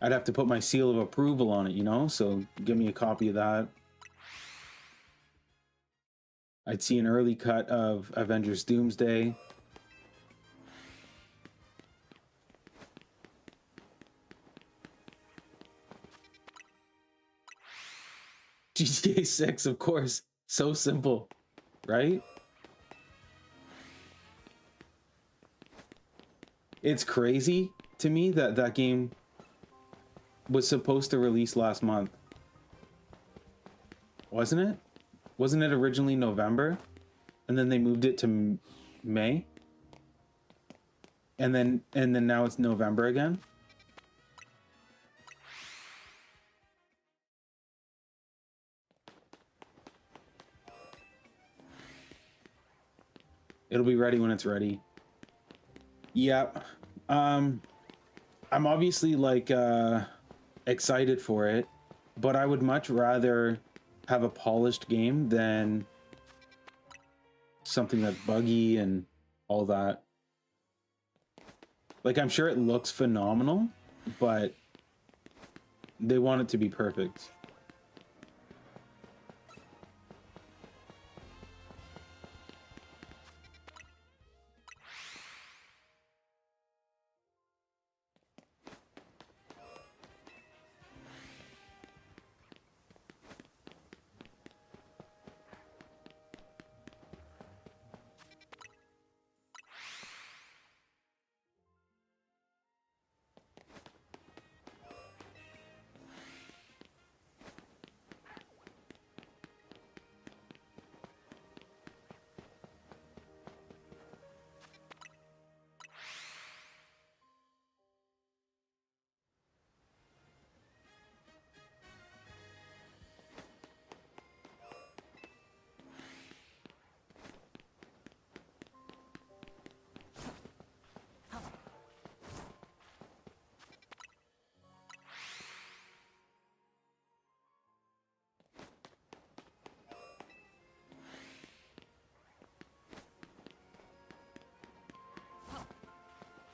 I'd have to put my seal of approval on it, you know? So give me a copy of that. I'd see an early cut of Avengers Doomsday. GTA 6, of course. So simple, right? It's crazy to me that that game was supposed to release last month. Wasn't it? Wasn't it originally November? And then they moved it to May? And then now it's November again? It'll be ready when it's ready. Yeah. I'm obviously like excited for it, but I would much rather have a polished game than something that's buggy and all that. Like, I'm sure it looks phenomenal, but they want it to be perfect.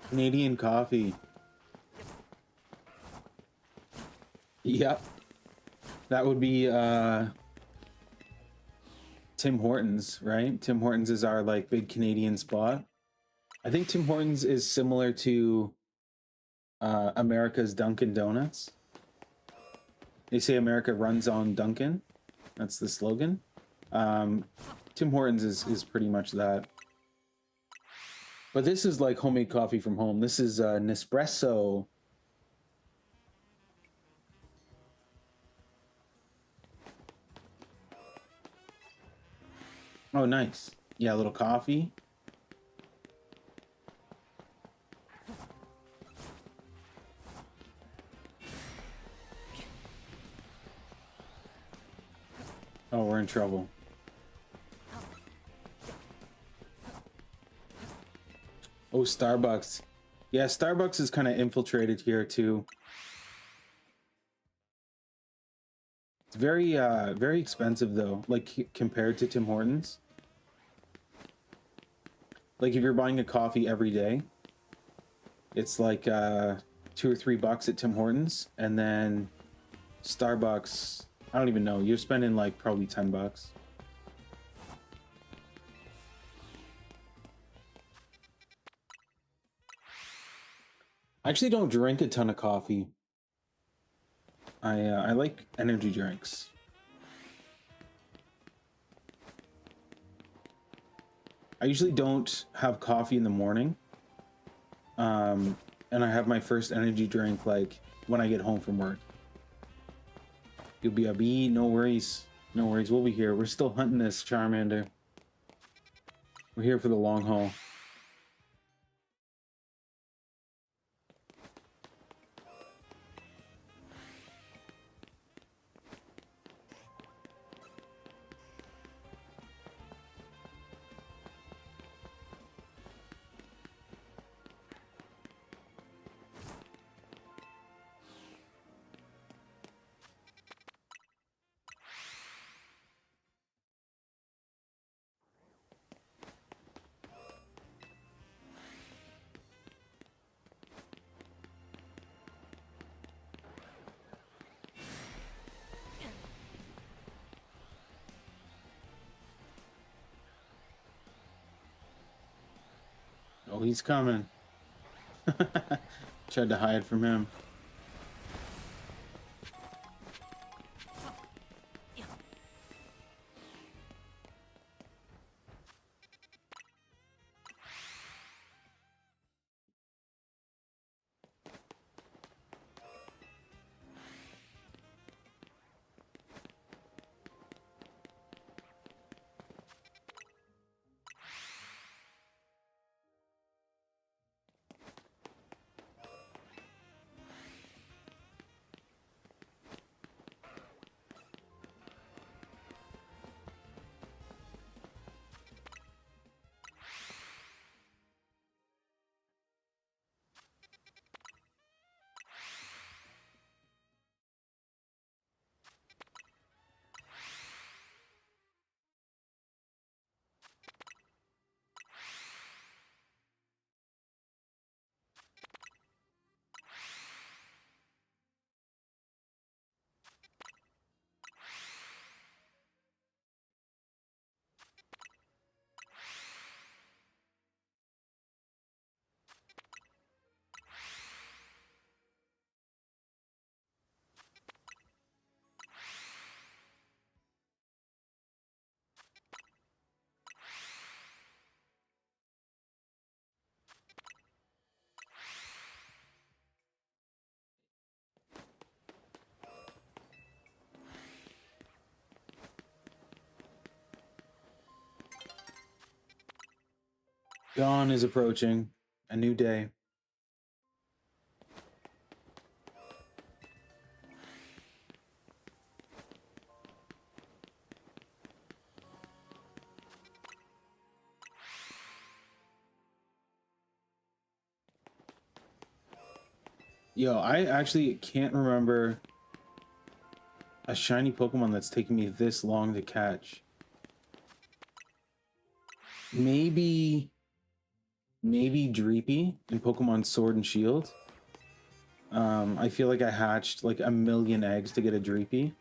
Canadian coffee. Yep. That would be Tim Hortons, right? Tim Hortons is our like big Canadian spot. I think Tim Hortons is similar to America's Dunkin' Donuts. They say America runs on Dunkin'. That's the slogan. Tim Hortons is pretty much that. But this is like homemade coffee from home. This is Nespresso. Oh, nice. Yeah, a little coffee. Oh, we're in trouble. Oh, Starbucks. Yeah, Starbucks is kind of infiltrated here too. It's very expensive though, like compared to Tim Hortons. Like if you're buying a coffee every day, it's like $2 or $3 at Tim Hortons, and then Starbucks, I don't even know, you're spending like probably $10. I actually don't drink a ton of coffee. I like energy drinks. I usually don't have coffee in the morning. And I have my first energy drink like when I get home from work. You'll be a bee, no worries. No worries, we'll be here. We're still hunting this Charmander. We're here for the long haul. Oh, he's coming. Tried to hide from him. Dawn is approaching. A new day. Yo, I actually can't remember a shiny Pokemon that's taken me this long to catch. Maybe Dreepy in Pokemon Sword and Shield. I feel like I hatched like a million eggs to get a Dreepy.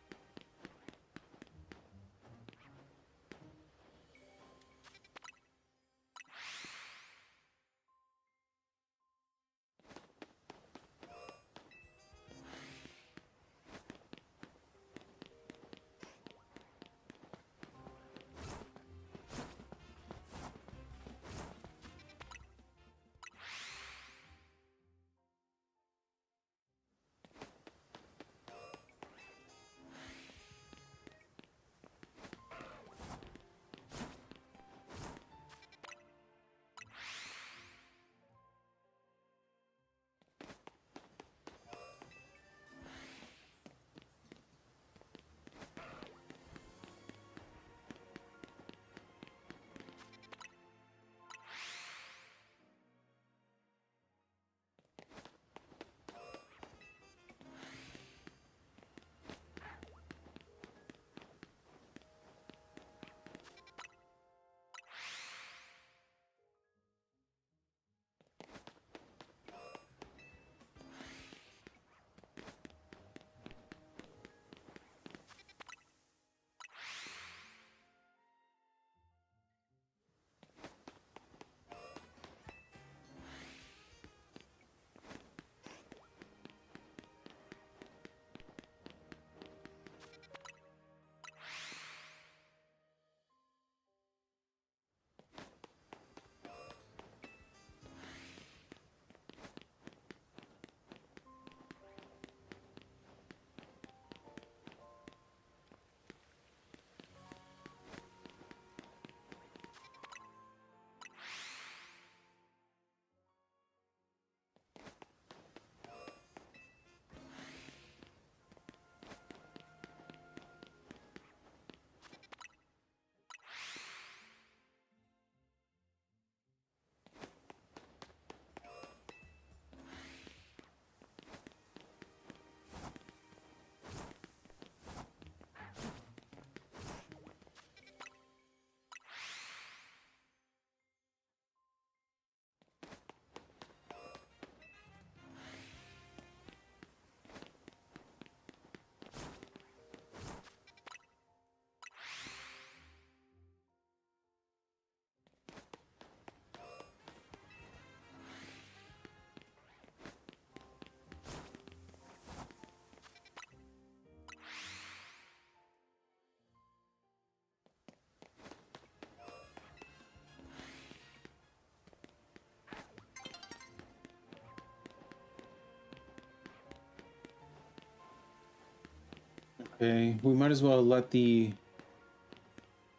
Okay, we might as well let the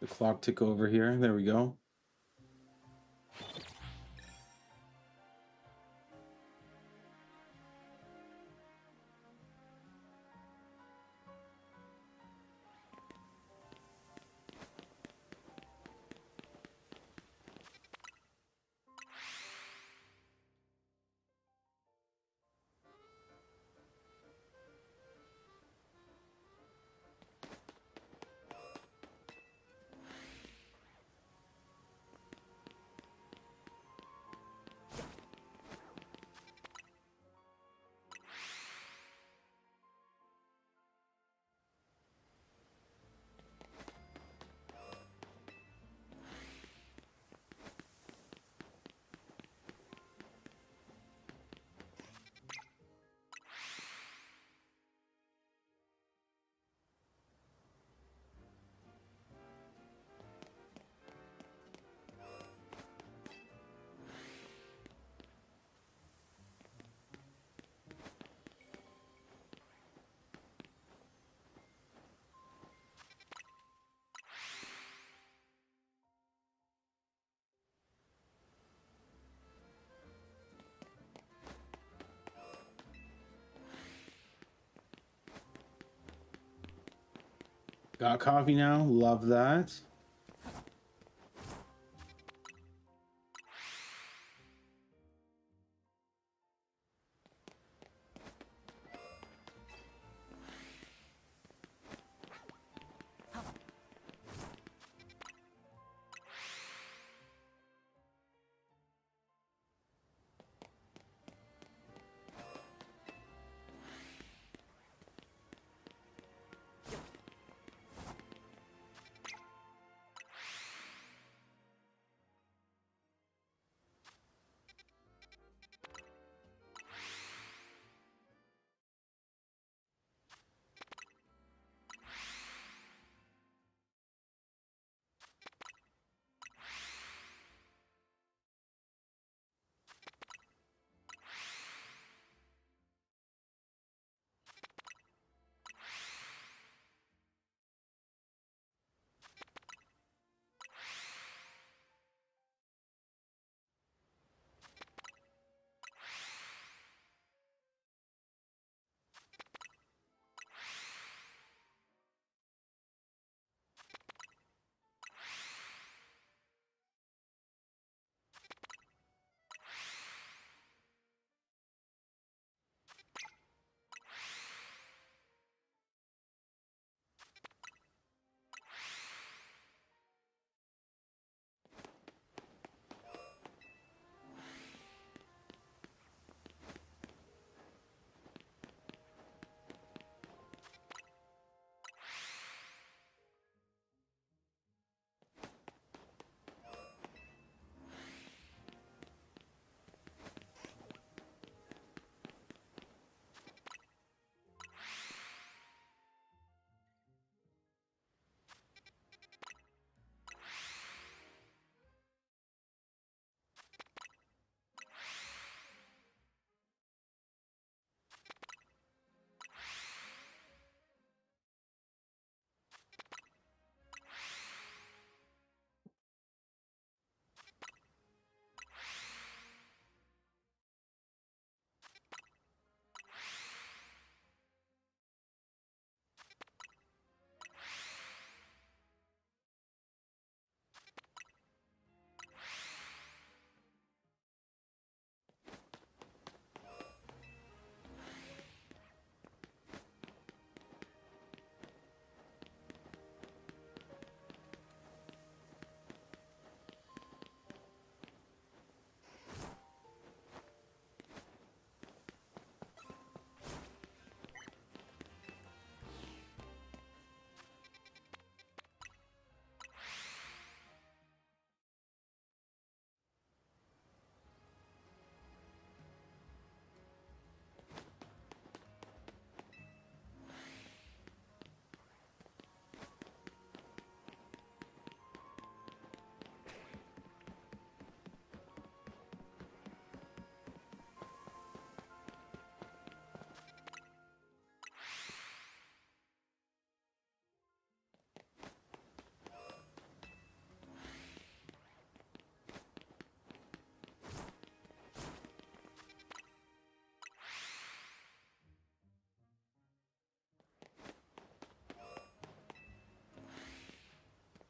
clock tick over here. There we go. Got coffee now. Love that.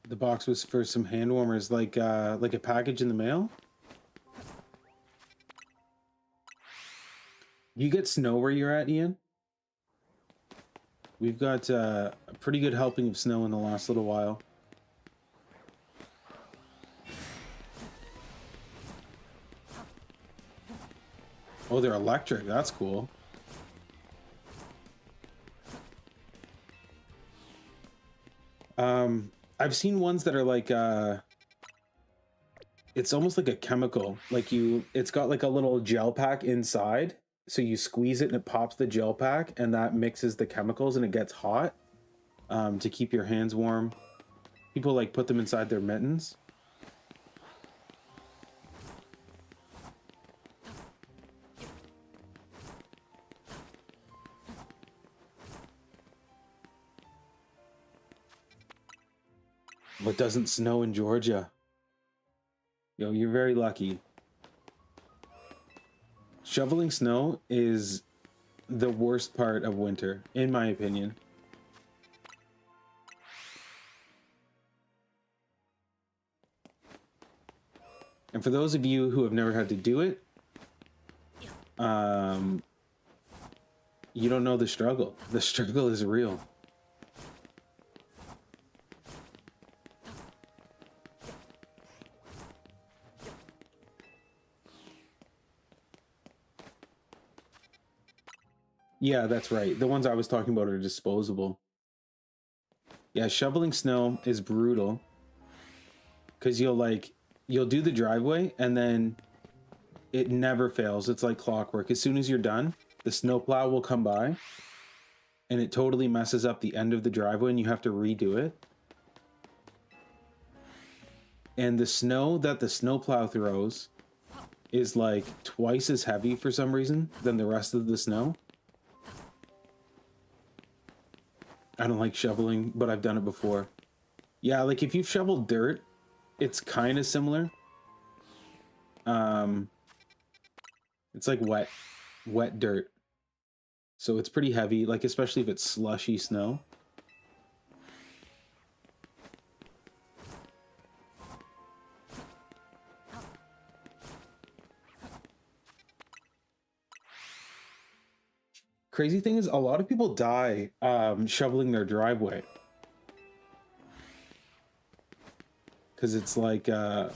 The box was for some hand warmers, like a package in the mail. You get snow where you're at, Ian? We've got a pretty good helping of snow in the last little while. Oh, they're electric. That's cool. I've seen ones that are like it's almost like a chemical. Like it's got like a little gel pack inside. So you squeeze it and it pops the gel pack, and that mixes the chemicals and it gets hot to keep your hands warm. People like put them inside their mittens. What doesn't snow in Georgia? Yo, you're very lucky. Shoveling snow is the worst part of winter, in my opinion. And for those of you who have never had to do it, you don't know the struggle. The struggle is real. Yeah, that's right. The ones I was talking about are disposable. Yeah, shoveling snow is brutal. Because you'll do the driveway and then it never fails. It's like clockwork. As soon as you're done, the snowplow will come by and it totally messes up the end of the driveway and you have to redo it. And the snow that the snowplow throws is like twice as heavy for some reason than the rest of the snow. I don't like shoveling, but I've done it before. Yeah, like if you've shoveled dirt, it's kind of similar. It's like wet dirt. So it's pretty heavy, like especially if it's slushy snow. Crazy thing is, a lot of people die shoveling their driveway. Because it's like, I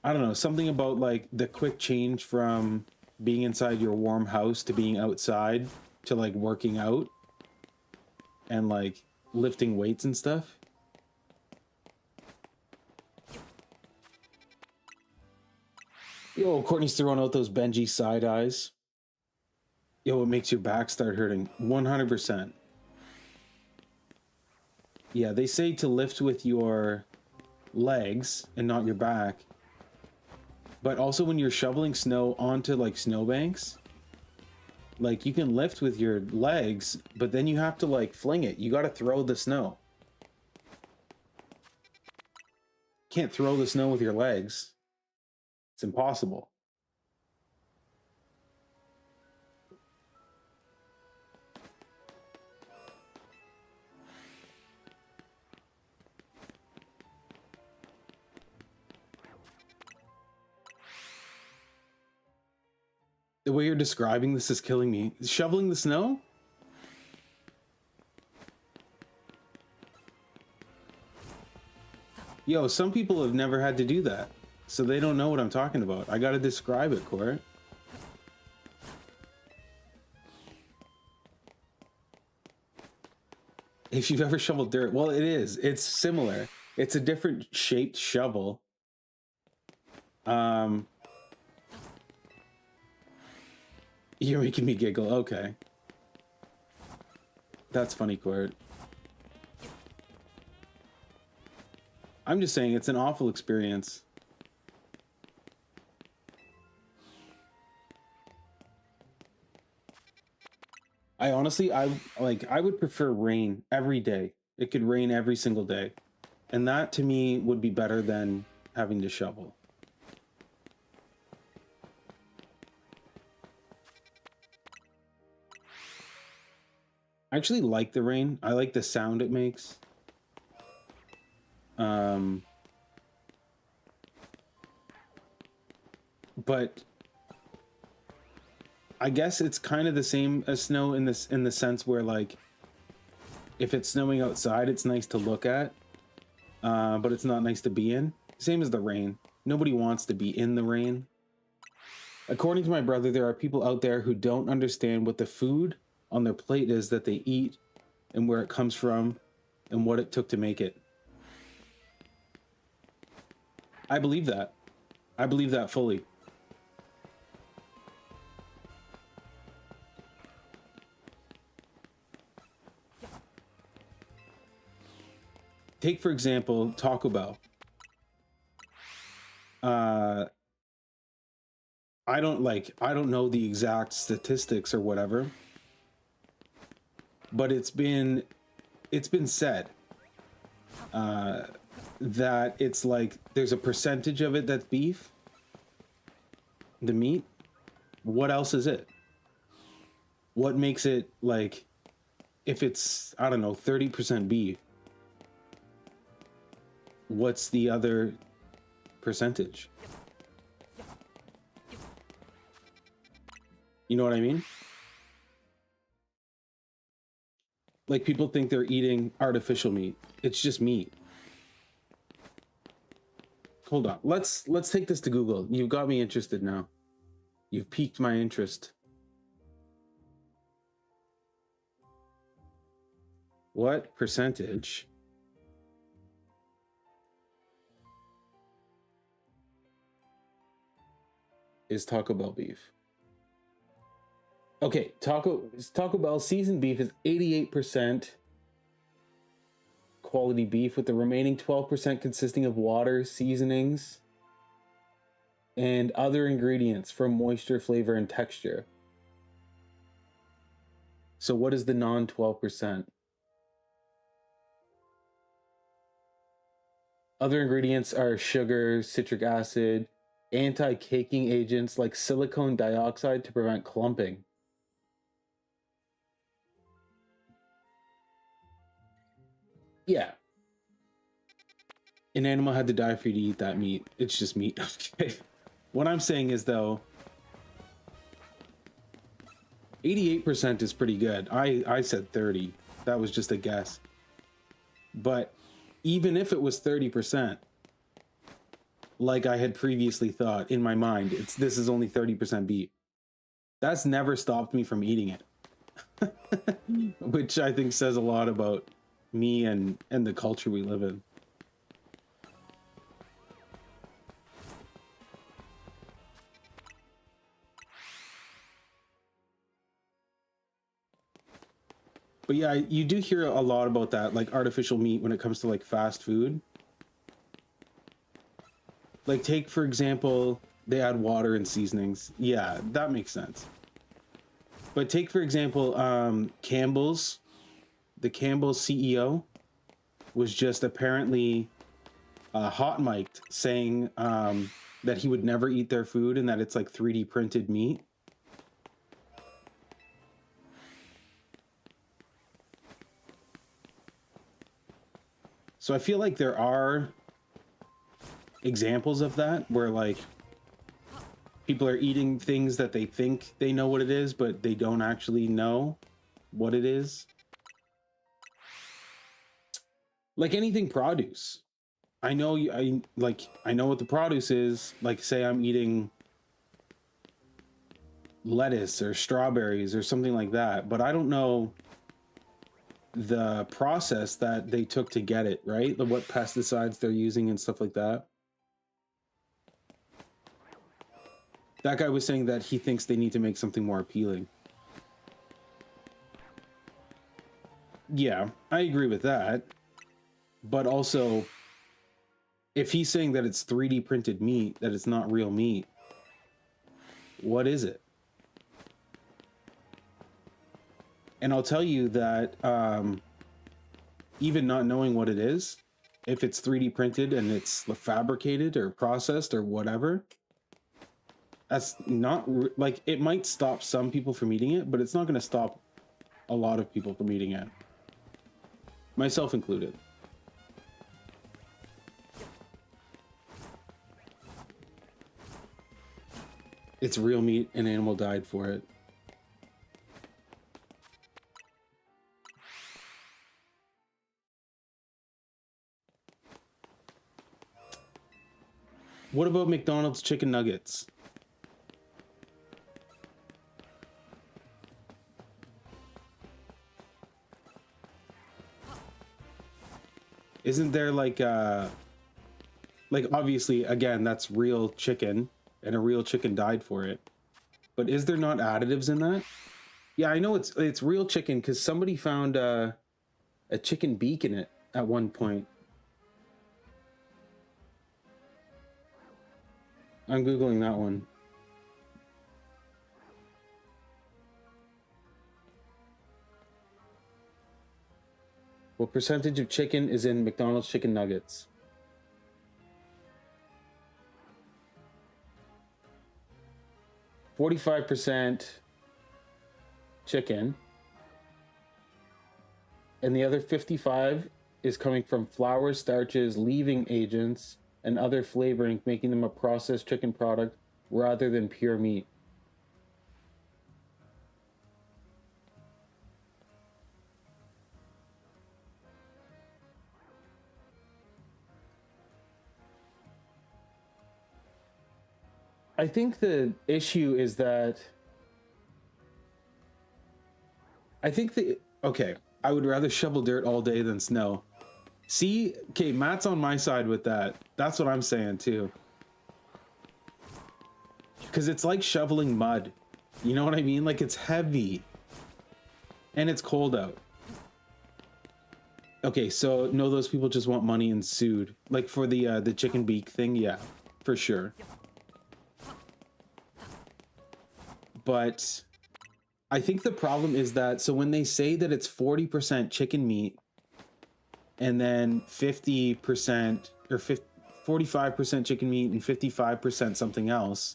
don't know, something about like the quick change from being inside your warm house to being outside to like working out and like lifting weights and stuff. Yo, Courtney's throwing out those Benji side eyes. Yo, it makes your back start hurting. 100%. Yeah, they say to lift with your legs and not your back. But also when you're shoveling snow onto like snowbanks, like you can lift with your legs, but then you have to like fling it. You got to throw the snow. Can't throw the snow with your legs. It's impossible. The way you're describing this is killing me. Shoveling the snow? Yo, some people have never had to do that, so they don't know what I'm talking about. I gotta describe it, Court. If you've ever shoveled dirt, well, it is. It's similar. It's a different shaped shovel. You're making me giggle. Okay. That's funny, Court. I'm just saying it's an awful experience. I honestly, I would prefer rain every day. It could rain every single day. And that to me would be better than having to shovel. I actually like the rain. I like the sound it makes. But I guess it's kind of the same as snow in the sense where like if it's snowing outside, it's nice to look at, but it's not nice to be in. Same as the rain. Nobody wants to be in the rain. According to my brother, there are people out there who don't understand what the food on their plate is that they eat and where it comes from and what it took to make it. I believe that. I believe that fully. Take, for example, Taco Bell. I don't know the exact statistics or whatever, but it's been said that it's like there's a percentage of it that's beef, the meat. What else is it? What makes it like, if it's, I don't know, 30% beef, what's the other percentage. You know what I mean? Like, people think they're eating artificial meat. It's just meat. Hold on. Let's take this to Google. You've got me interested now. You've piqued my interest. What percentage is Taco Bell beef? Okay, Taco Bell seasoned beef is 88% quality beef, with the remaining 12% consisting of water, seasonings, and other ingredients for moisture, flavor, and texture. So what is the non-12%? Other ingredients are sugar, citric acid, anti-caking agents like silicone dioxide to prevent clumping. Yeah. An animal had to die for you to eat that meat. It's just meat. Okay. What I'm saying is, though, 88% is pretty good. I said 30. That was just a guess. But even if it was 30%, like I had previously thought in my mind, this is only 30% beef. That's never stopped me from eating it. Which I think says a lot about me and the culture we live in. But yeah, you do hear a lot about that, like artificial meat when it comes to like fast food. Like, take for example, they add water and seasonings. Yeah, that makes sense. But take for example, Campbell's. The Campbell's CEO was just apparently hot mic'd saying that he would never eat their food and that it's like 3D printed meat. So I feel like there are examples of that where like people are eating things that they think they know what it is, but they don't actually know what it is. Like anything produce. I know I know what the produce is. Like, say I'm eating lettuce or strawberries or something like that, but I don't know the process that they took to get it, right? What pesticides they're using and stuff like that. That guy was saying that he thinks they need to make something more appealing. Yeah, I agree with that. But also, if he's saying that it's 3D printed meat, that it's not real meat, what is it? And I'll tell you that even not knowing what it is, if it's 3D printed and it's fabricated or processed or whatever, that's not like, it might stop some people from eating it, but it's not going to stop a lot of people from eating it, myself included. It's real meat, an animal died for it. What about McDonald's chicken nuggets? Isn't there like obviously, again, that's real chicken and a real chicken died for it. But is there not additives in that? Yeah, I know it's real chicken because somebody found a chicken beak in it at one point. I'm Googling that one. What percentage of chicken is in McDonald's chicken nuggets? %45 chicken. And the other 55 is coming from flour, starches, leaving agents, and other flavoring, making them a processed chicken product rather than pure meat. I think the issue is that okay, I would rather shovel dirt all day than snow. See, okay, Matt's on my side with that. That's what I'm saying too. Because it's like shoveling mud. You know what I mean? Like, it's heavy. And it's cold out. Okay, so no, those people just want money and sued. Like for the chicken beak thing, yeah, for sure. But I think the problem is that, so when they say that it's 40% chicken meat and then 50% or 45% chicken meat and 55% something else,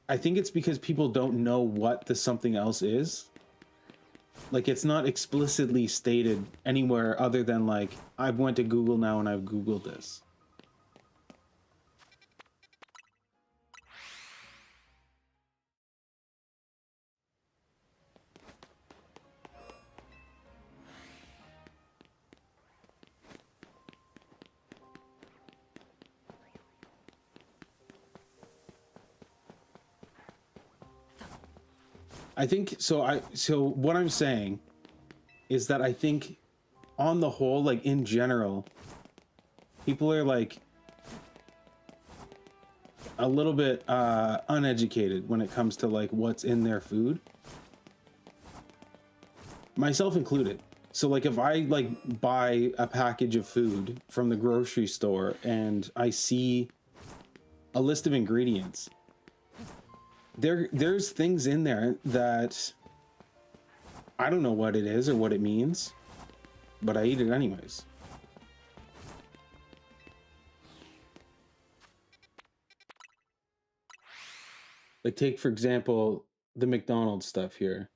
I think it's because people don't know what the something else is. Like, it's not explicitly stated anywhere other than like, I've went to Google now and I've Googled this. I think so. So what I'm saying is that I think on the whole, like in general, people are like a little bit uneducated when it comes to like what's in their food, myself included. So like if I like buy a package of food from the grocery store and I see a list of ingredients, there's things in there that I don't know what it is or what it means, but I eat it anyways. Like, take for example the McDonald's stuff here.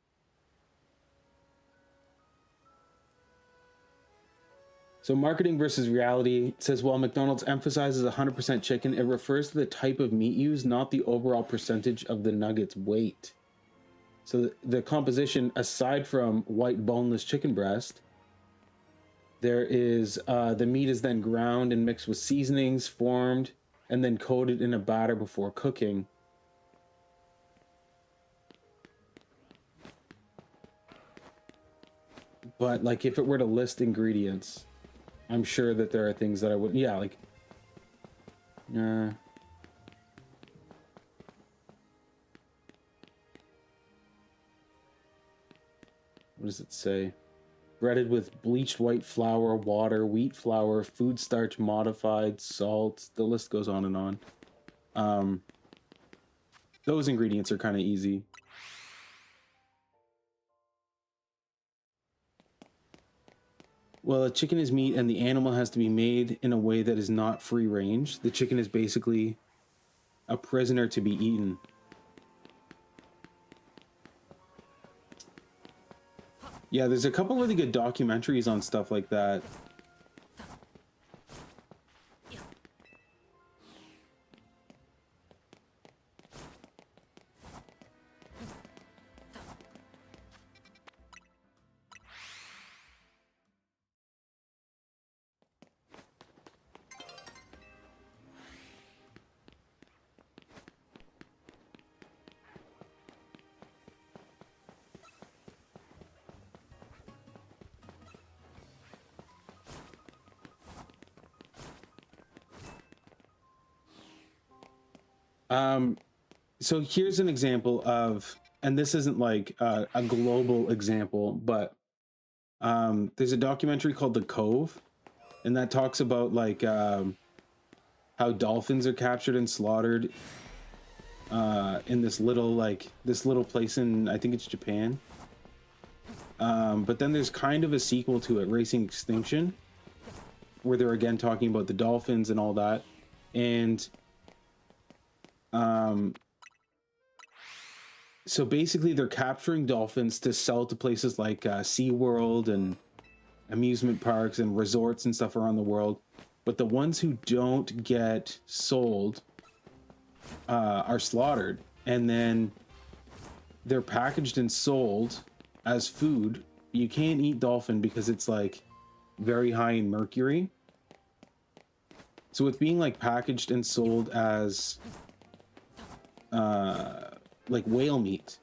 So marketing versus reality says, while McDonald's emphasizes 100% chicken, it refers to the type of meat used, not the overall percentage of the nugget's weight. So the composition, aside from white boneless chicken breast, there is the meat is then ground and mixed with seasonings, formed, and then coated in a batter before cooking. But like, if it were to list ingredients, I'm sure that there are things that I wouldn't. Yeah, like, what does it say? Breaded with bleached white flour, water, wheat flour, food starch modified, salt. The list goes on and on. Those ingredients are kind of easy. Well, a chicken is meat and the animal has to be made in a way that is not free range. The chicken is basically a prisoner to be eaten. Yeah, there's a couple really good documentaries on stuff like that. So here's an example of, and this isn't like a global example, but there's a documentary called The Cove, and that talks about like how dolphins are captured and slaughtered in this little place in, I think it's Japan. But then there's kind of a sequel to it, Racing Extinction, where they're again talking about the dolphins and all that. And so basically they're capturing dolphins to sell to places like SeaWorld and amusement parks and resorts and stuff around the world. But the ones who don't get sold are slaughtered, and then they're packaged and sold as food. You can't eat dolphin because it's like very high in mercury. So it's being like packaged and sold as like whale meat.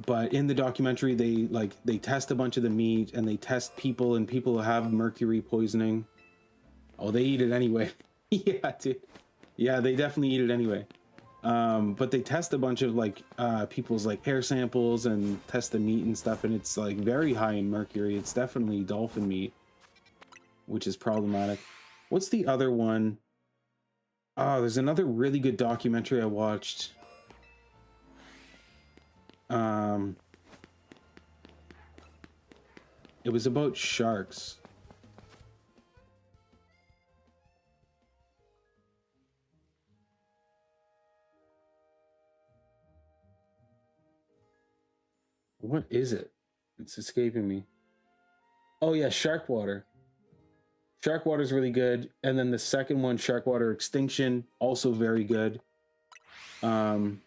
But in the documentary, they test a bunch of the meat, and they test people, and people who have mercury poisoning. Oh, they eat it anyway. Yeah, dude. Yeah, they definitely eat it anyway. But they test a bunch of like people's like hair samples and test the meat and stuff, and it's like very high in mercury. It's definitely dolphin meat, which is problematic. What's the other one? Oh, there's another really good documentary I watched. It was about sharks. What is it? It's escaping me. Oh yeah, Shark Water. Shark Water is really good. And then the second one, Shark Water Extinction, also very good. Highly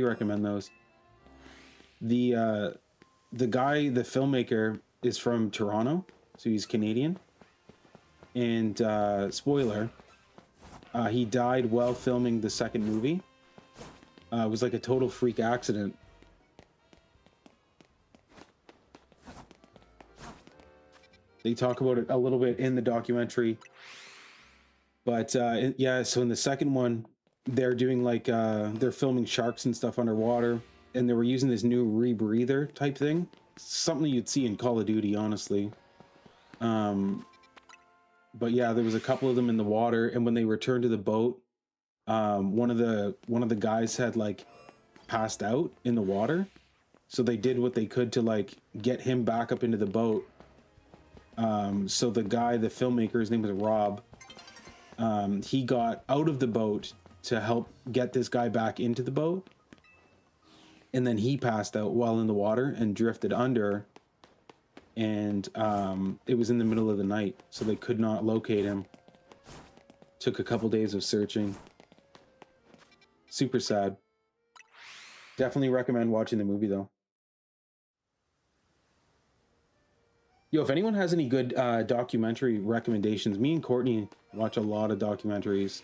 recommend those. The guy, the filmmaker, is from Toronto, so he's Canadian. And spoiler, he died while filming the second movie. It was like a total freak accident. They talk about it a little bit in the documentary. But yeah, so in the second one, they're doing like, they're filming sharks and stuff underwater. And they were using this new rebreather type thing. Something you'd see in Call of Duty, honestly. But yeah, there was a couple of them in the water. And when they returned to the boat, one of the guys had like passed out in the water. So they did what they could to like get him back up into the boat. So the guy, the filmmaker, his name was Rob, he got out of the boat to help get this guy back into the boat. And then he passed out while in the water and drifted under. And it was in the middle of the night, so they could not locate him. Took a couple days of searching. Super sad. Definitely recommend watching the movie, though. Yo, if anyone has any good documentary recommendations, me and Courtney watch a lot of documentaries.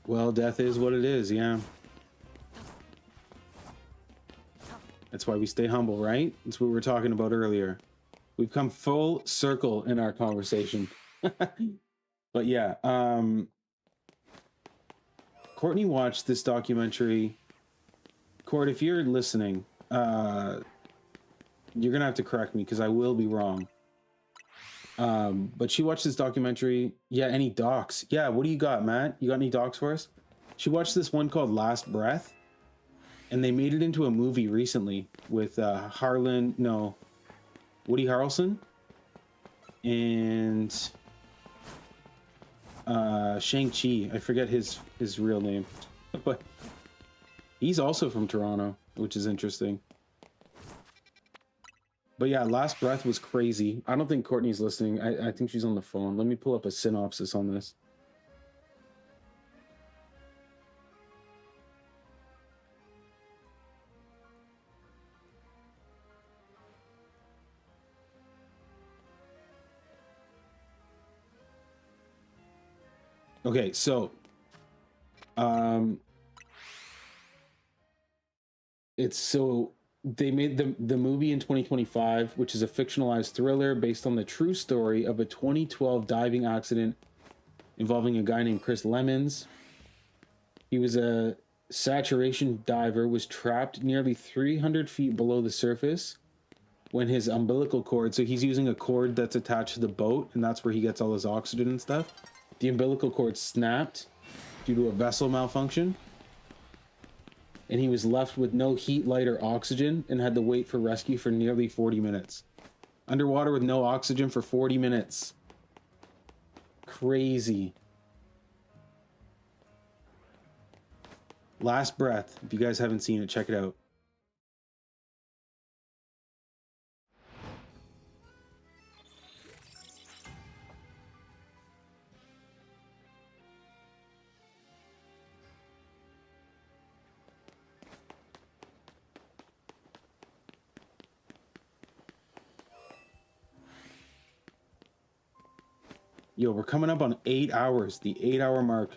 Well, death is what it is, yeah. That's why we stay humble, right? That's what we were talking about earlier. We've come full circle in our conversation. But yeah, Courtney watched this documentary. Court, if you're listening, you're gonna have to correct me because I will be wrong. But she watched this documentary. Yeah, any docs? Yeah, what do you got, Matt? You got any docs for us? She watched this one called Last Breath, and they made it into a movie recently with Woody Harrelson and Shang-Chi. I forget his real name, but he's also from Toronto, which is interesting. But yeah, Last Breath was crazy. I don't think Courtney's listening. I think she's on the phone. Let me pull up a synopsis on this. Okay, so they made the movie in 2025, which is a fictionalized thriller based on the true story of a 2012 diving accident involving a guy named Chris Lemons. He was a saturation diver, was trapped nearly 300 feet below the surface when his umbilical cord, so he's using a cord that's attached to the boat, and that's where he gets all his oxygen and stuff. The umbilical cord snapped due to a vessel malfunction, and he was left with no heat, light, or oxygen and had to wait for rescue for nearly 40 minutes. Underwater with no oxygen for 40 minutes. Crazy. Last Breath. If you guys haven't seen it, check it out. Yo, we're coming up on 8 hours, the 8-hour mark,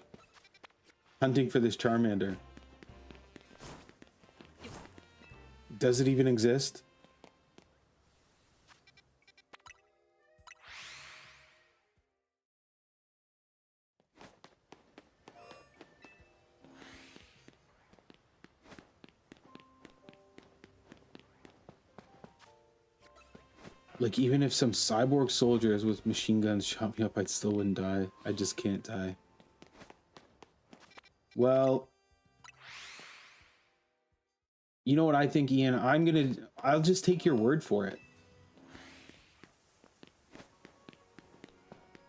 hunting for this Charmander. Does it even exist? Like, even if some cyborg soldiers with machine guns shot me up, I still wouldn't die. I just can't die. Well, you know what I think, Ian? I'll just take your word for it.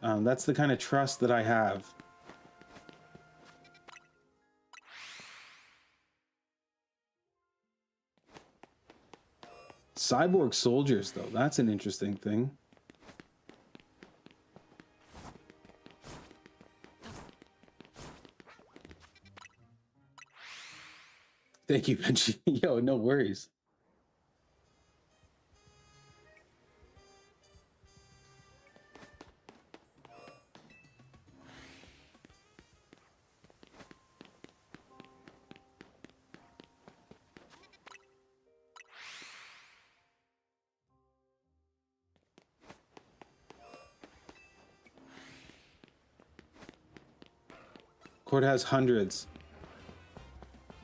That's the kind of trust that I have. Cyborg soldiers, though, that's an interesting thing. Thank you, Benji. Yo, no worries. Court has hundreds.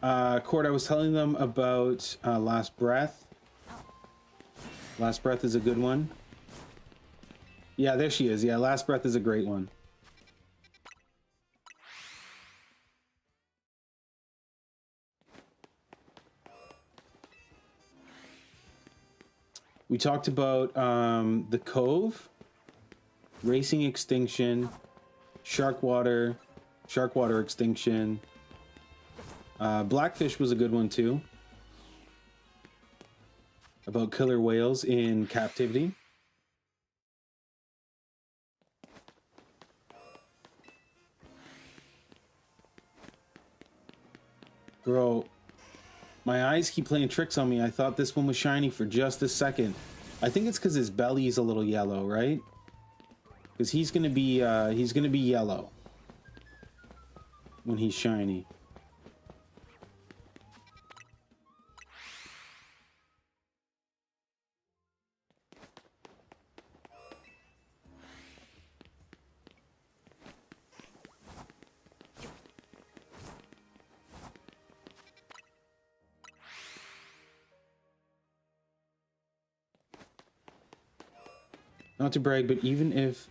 Court, I was telling them about Last Breath. Last Breath is a good one. Yeah, there she is. Yeah, Last Breath is a great one. We talked about the Cove, Racing Extinction, Sharkwater Extinction. Blackfish was a good one too. About killer whales in captivity. Bro, my eyes keep playing tricks on me. I thought this one was shiny for just a second. I think it's because his belly is a little yellow, right? Because he's gonna be yellow when he's shiny. Not to brag, but even if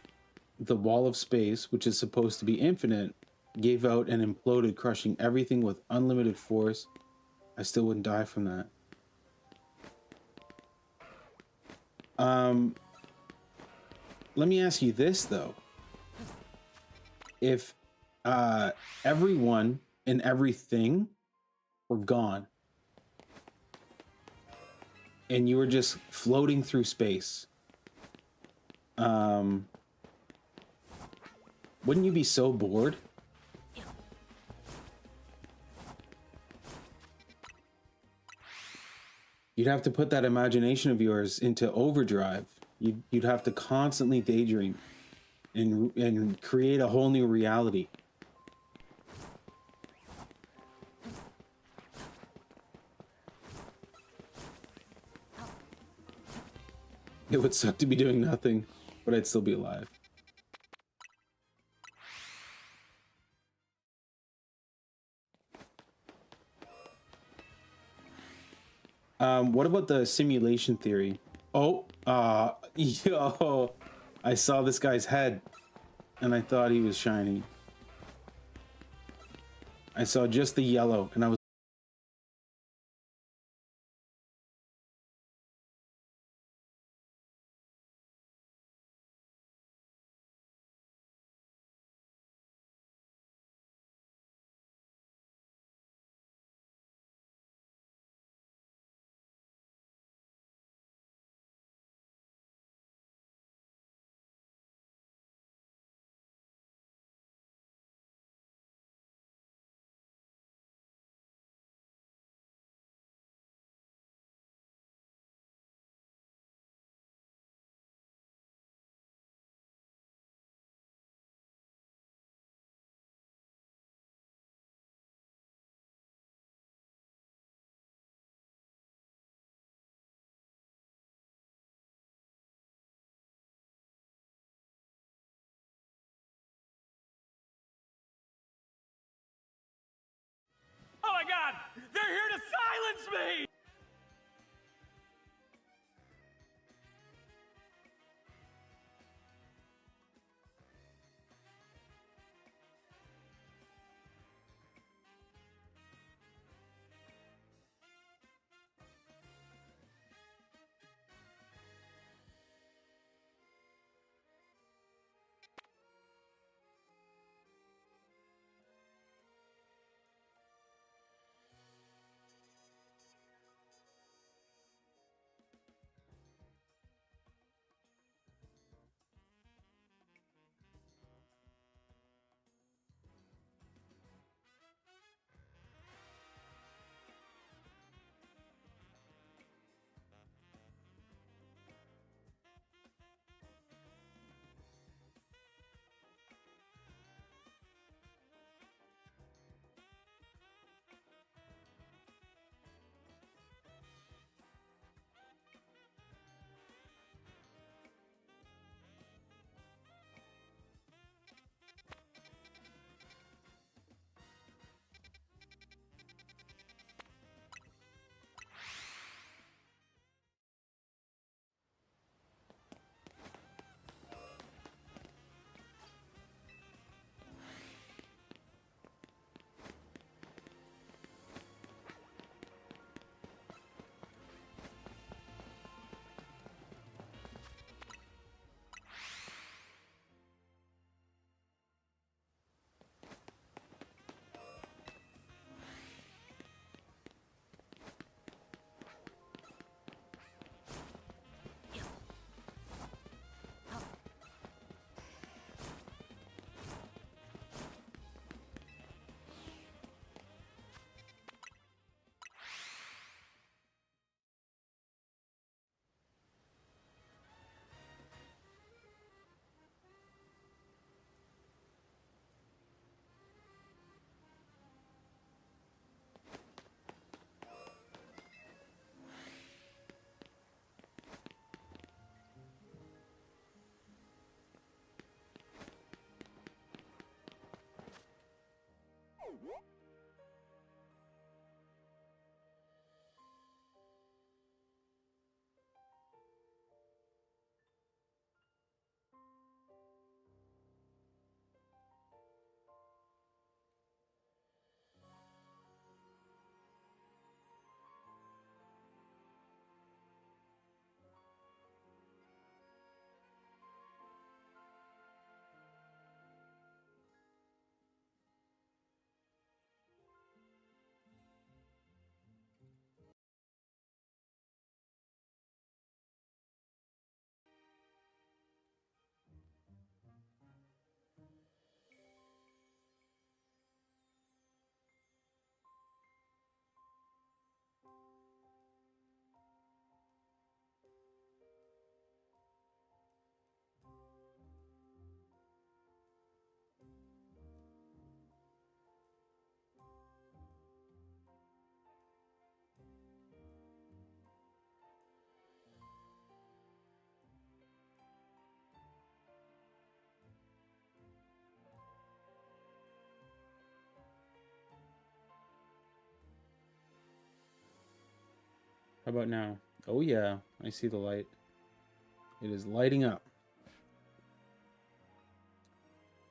the wall of space, which is supposed to be infinite, gave out and imploded, crushing everything with unlimited force, I still wouldn't die from that. Let me ask you this, though. If everyone and everything were gone, and you were just floating through space, wouldn't you be so bored? You'd have to put that imagination of yours into overdrive. You'd have to constantly daydream and create a whole new reality. It would suck to be doing nothing, but I'd still be alive. What about the simulation theory? Oh, yo, I saw this guy's head and I thought he was shiny. I saw just the yellow and I was me! How about now? Oh yeah, I see the light. It is lighting up.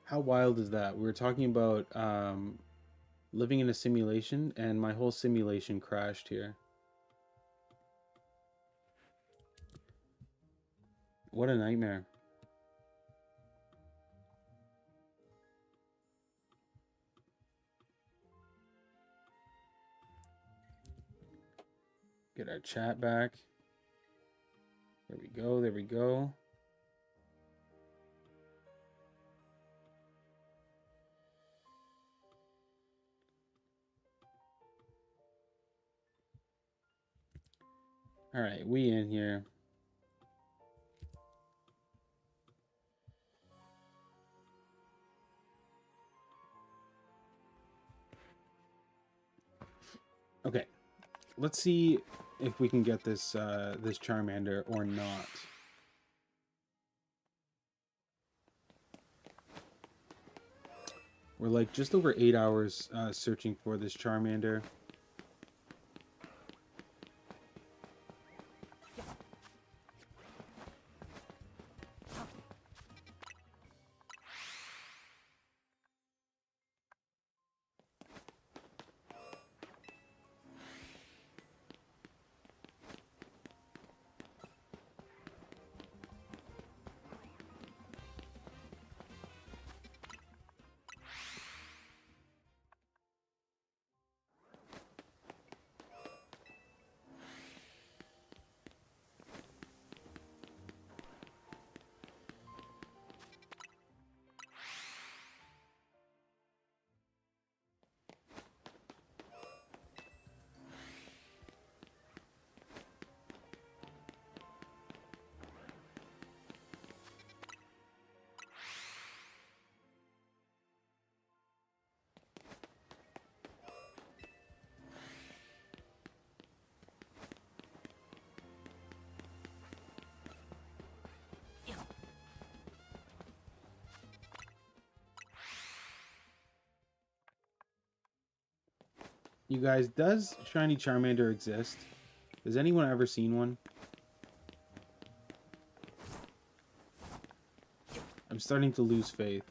How wild is that? We were talking about living in a simulation, and my whole simulation crashed here. What a nightmare. Get our chat back. There we go, there we go. All right, we in here. Okay, let's see if we can get this this Charmander or not. We're like just over 8 hours searching for this Charmander. You guys, does shiny Charmander exist? Has anyone ever seen one? I'm starting to lose faith.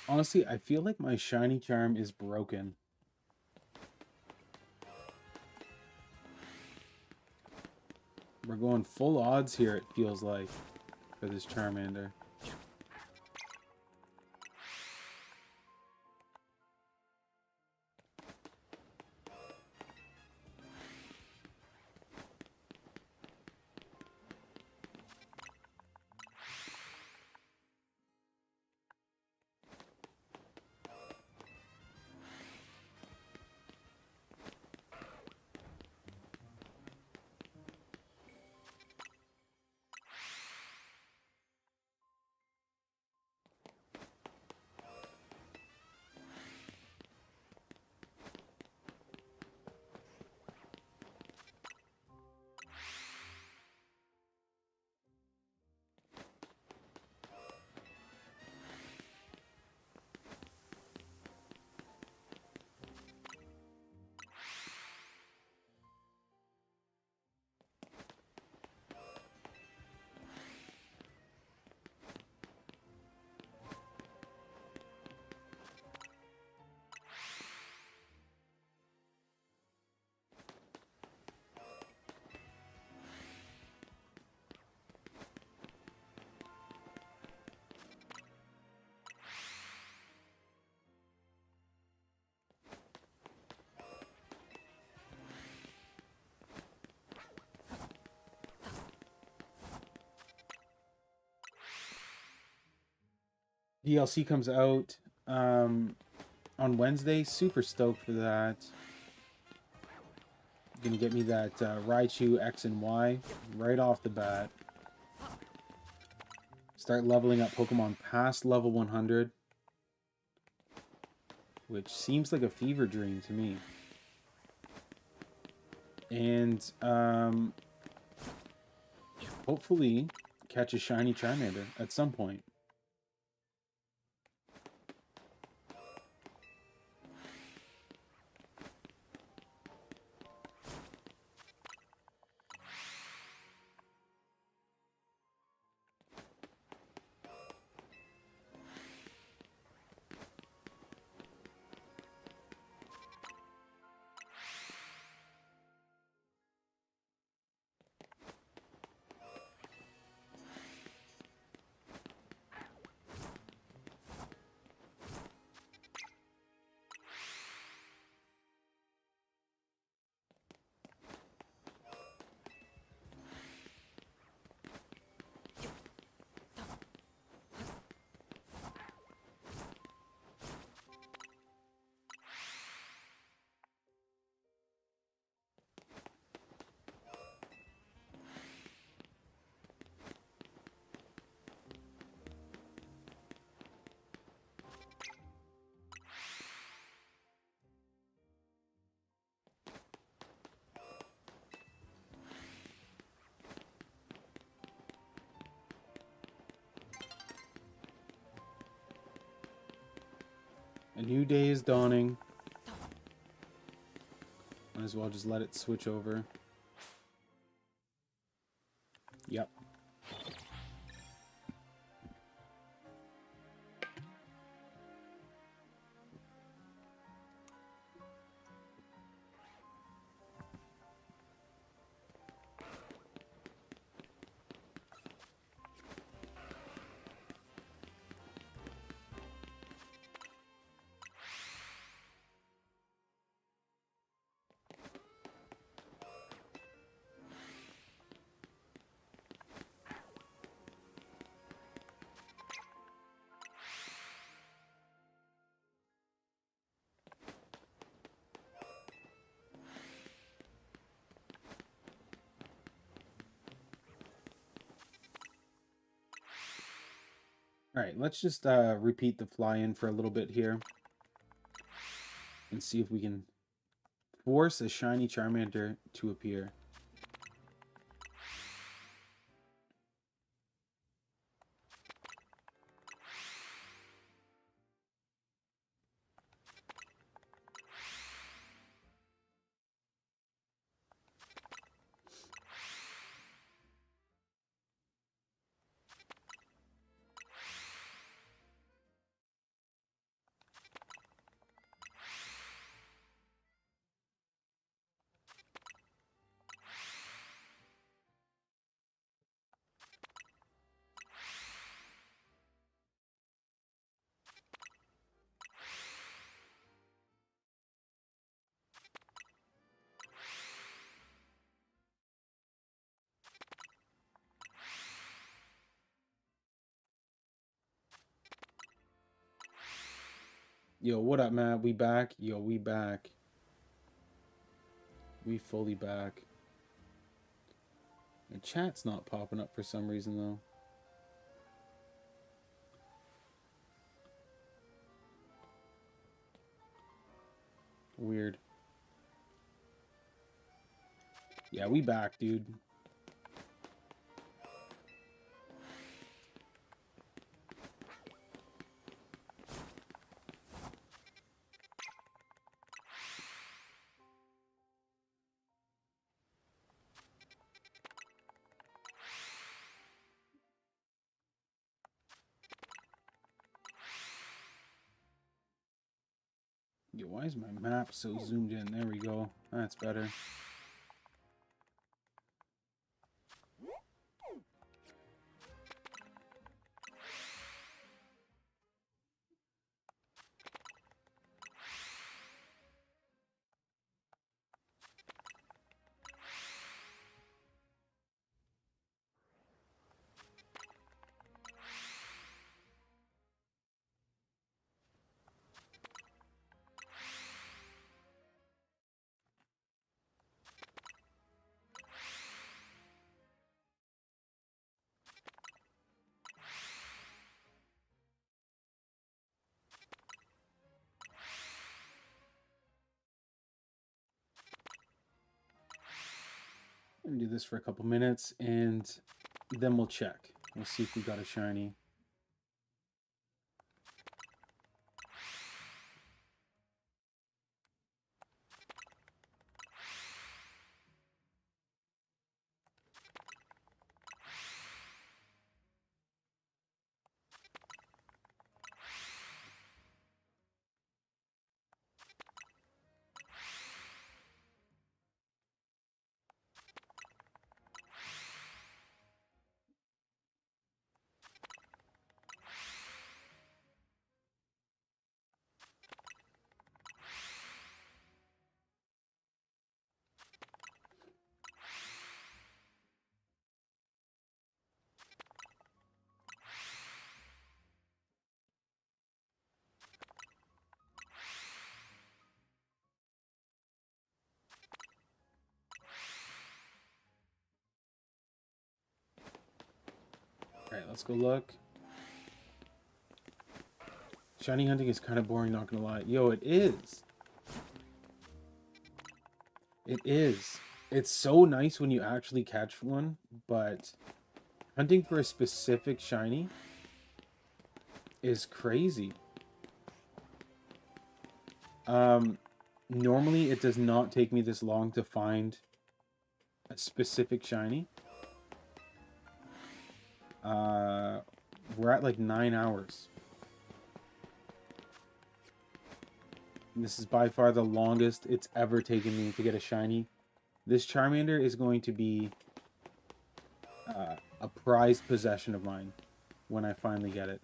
Honestly, I feel like my shiny charm is broken. We're going full odds here, it feels like, for this Charmander. DLC comes out on Wednesday. Super stoked for that. Gonna get me that Raichu X and Y right off the bat. Start leveling up Pokemon past level 100. Which seems like a fever dream to me. And hopefully catch a shiny Charmander at some point. A new day is dawning. Might as well just let it switch over. Yep. All right, let's just repeat the fly-in for a little bit here and see if we can force a shiny Charmander to appear. Yo, what up, man? We back? Yo, we back. We fully back. And chat's not popping up for some reason, though. Weird. Yeah, we back, dude. Yo, why is my map so zoomed in? There we go. That's better. I'm gonna do this for a couple minutes, and then we'll check. We'll see if we got a shiny. Alright, let's go look. Shiny hunting is kind of boring, not gonna lie. Yo, it is. It is. It's so nice when you actually catch one, but hunting for a specific shiny is crazy. Normally it does not take me this long to find a specific shiny. We're at like 9 hours. And this is by far the longest it's ever taken me to get a shiny. This Charmander is going to be a prized possession of mine when I finally get it.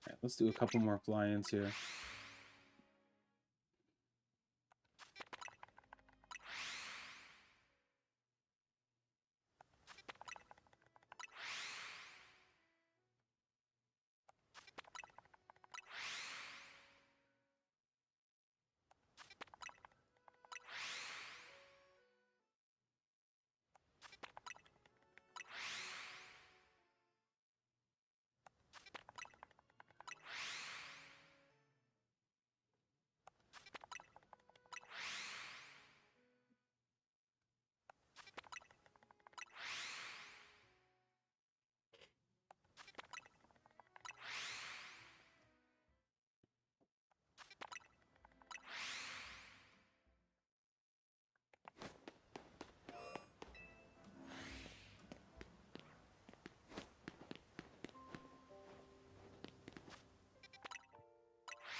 Alright, let's do a couple more fly-ins here.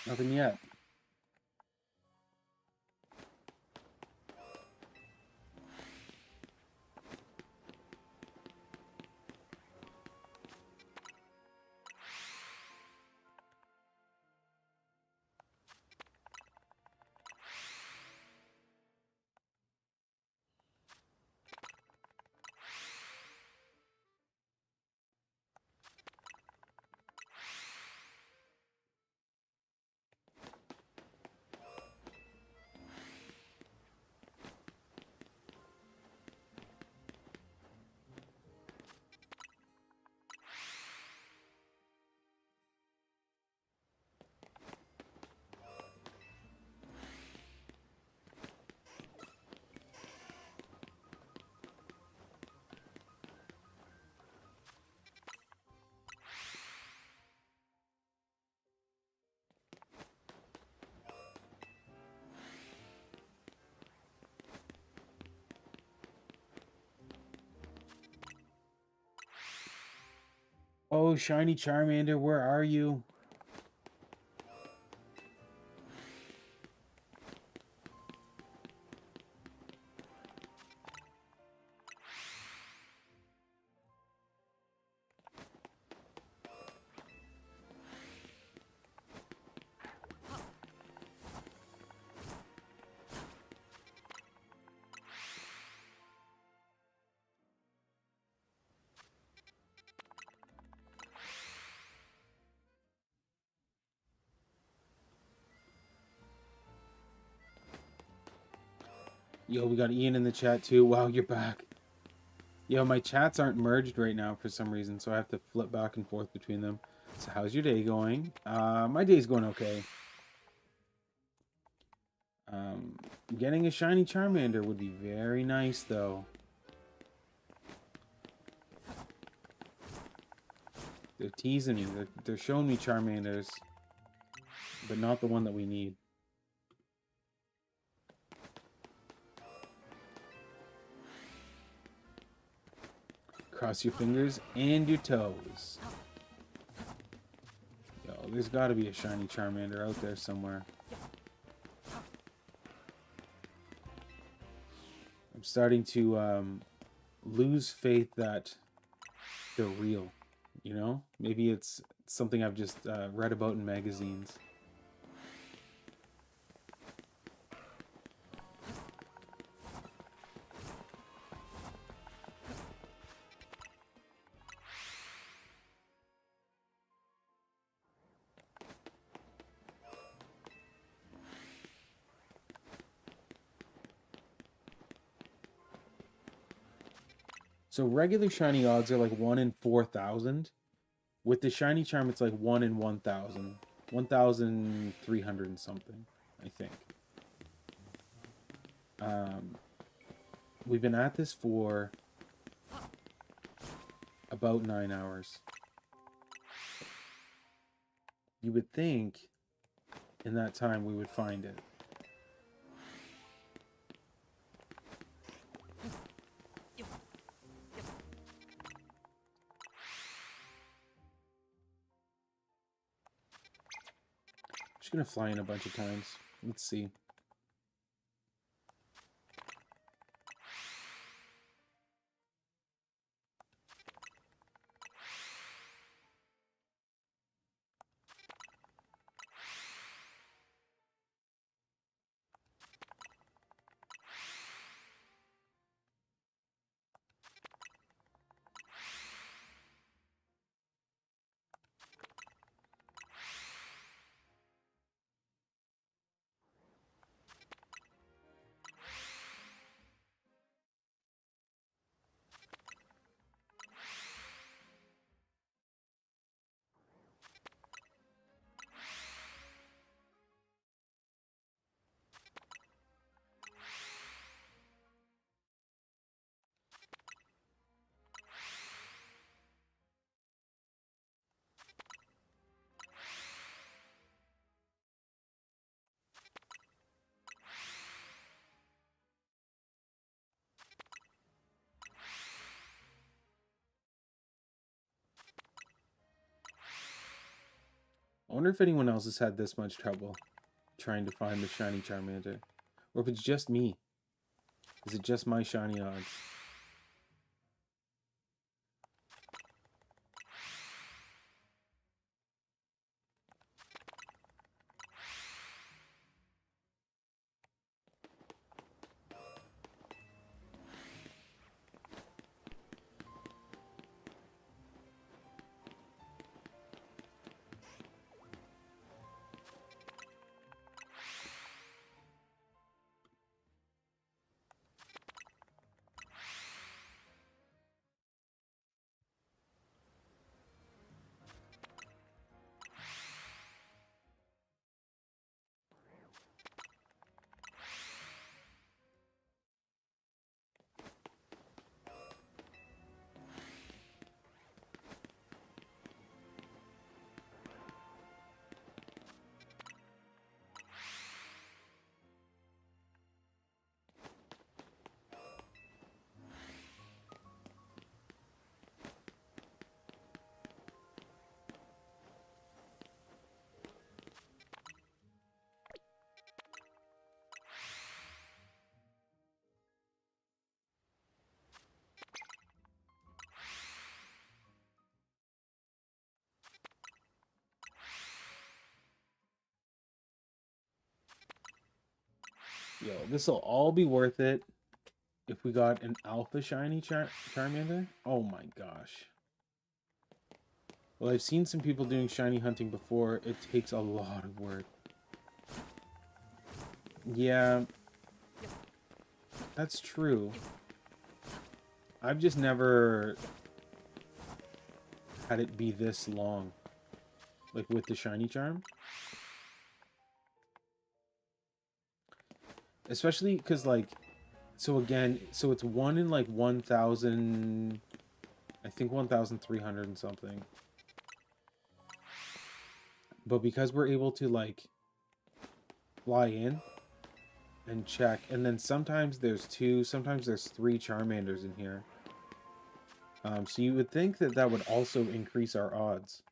Nothing yet. Oh, shiny Charmander, where are you? Yo, we got Ian in the chat too. Wow, you're back. Yo, my chats aren't merged right now for some reason, so I have to flip back and forth between them. So how's your day going? My day's going okay. Getting a shiny Charmander would be very nice, though. They're teasing me. They're showing me Charmanders, but not the one that we need. Cross your fingers and your toes. Yo, there's got to be a shiny Charmander out there somewhere. I'm starting to lose faith that they're real. You know? Maybe it's something I've just read about in magazines. So regular shiny odds are like 1 in 4,000. With the shiny charm, it's like 1 in 1,000. 1,300 and something, I think. We've been at this for about 9 hours. You would think in that time we would find it. I'm just gonna fly in a bunch of times. Let's see. I wonder if anyone else has had this much trouble trying to find the shiny Charmander. Or if it's just me. Is it just my shiny odds? Yo, this will all be worth it if we got an alpha shiny Charmander. Oh my gosh. Well, I've seen some people doing shiny hunting before. It takes a lot of work. Yeah. That's true. I've just never had it be this long. Like with the shiny charm. Especially because, like, so again, so it's 1 in like 1,000, I think 1,300 and something. But because we're able to, like, fly in and check, and then sometimes there's 2, sometimes there's 3 Charmanders in here. So you would think that that would also increase our odds.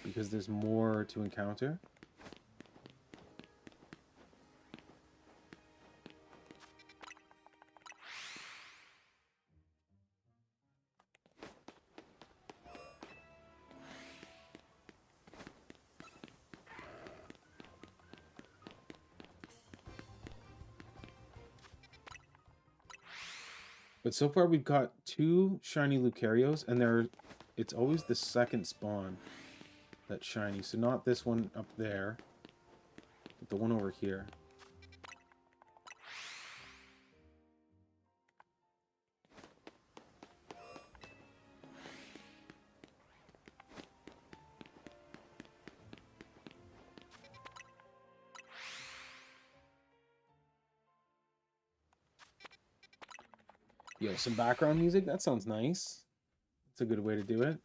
Because there's more to encounter. But so far we've got 2 shiny Lucarios, and it's always the second spawn that's shiny. So not this one up there, but the one over here. Yo, some background music? That sounds nice. It's a good way to do it.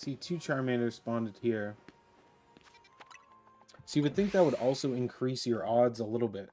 See, 2 Charmanders spawned here. So you would think that would also increase your odds a little bit.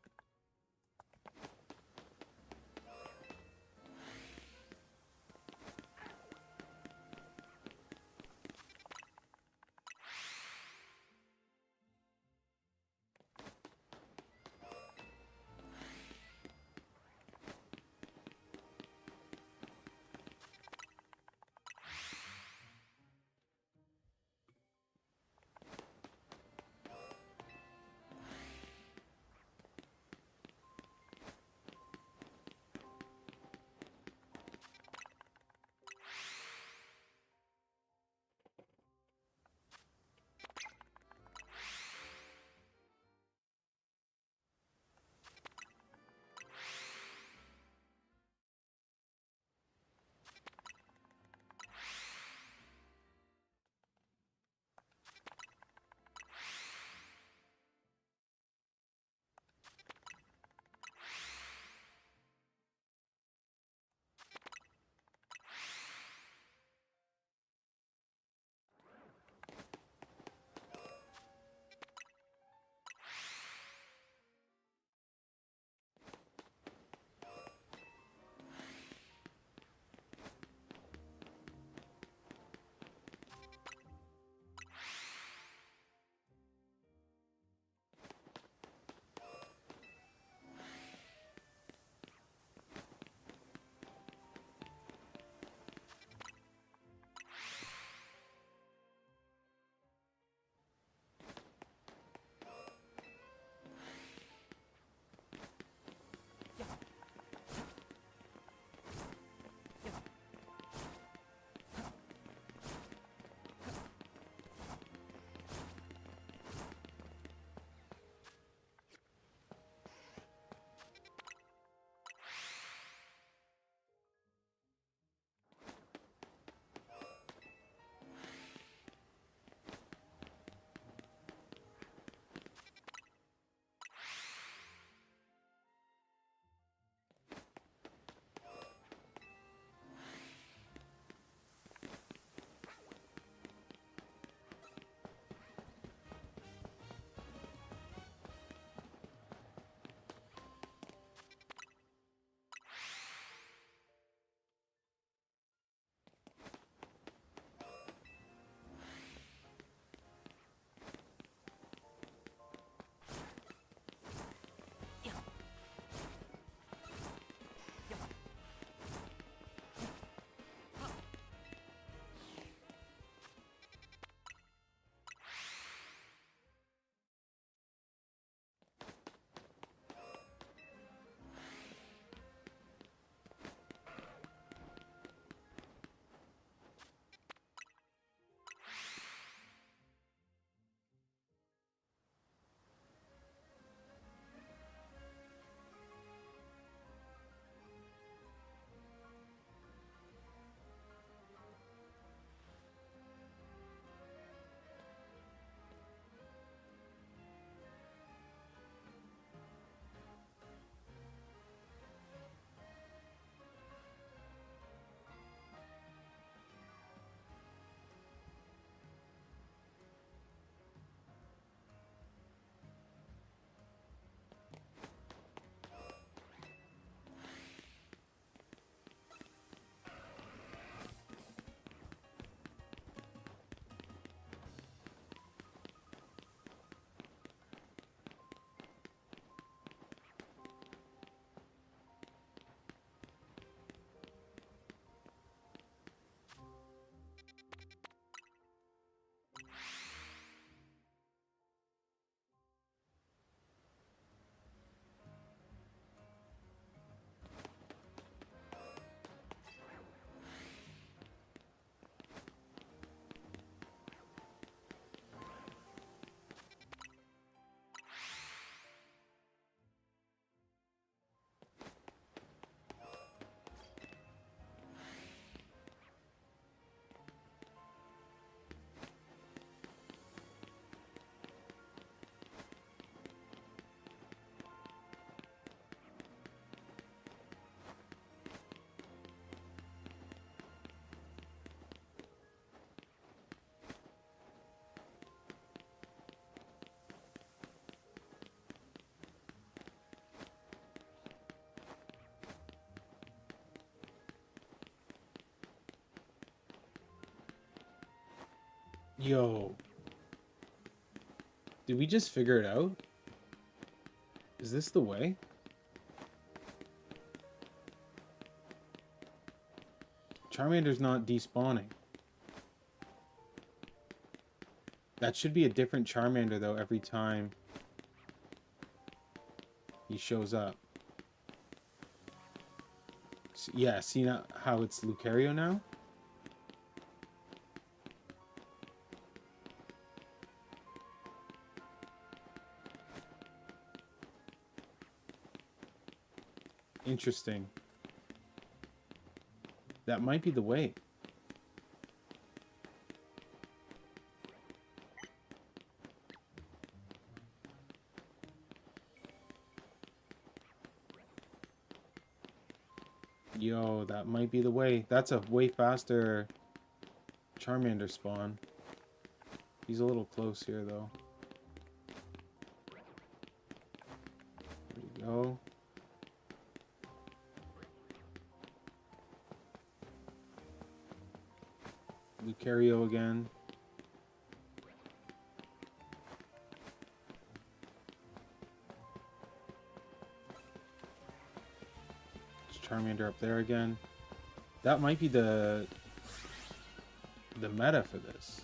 Yo. Did we just figure it out? Is this the way? Charmander's not despawning. That should be a different Charmander, though, every time he shows up. Yeah, see now how it's Lucario now? Interesting. That might be the way. Yo, that might be the way. That's a way faster Charmander spawn. He's a little close here, though. There we go. Lucario again. Charmander up there again. That might be the meta for this.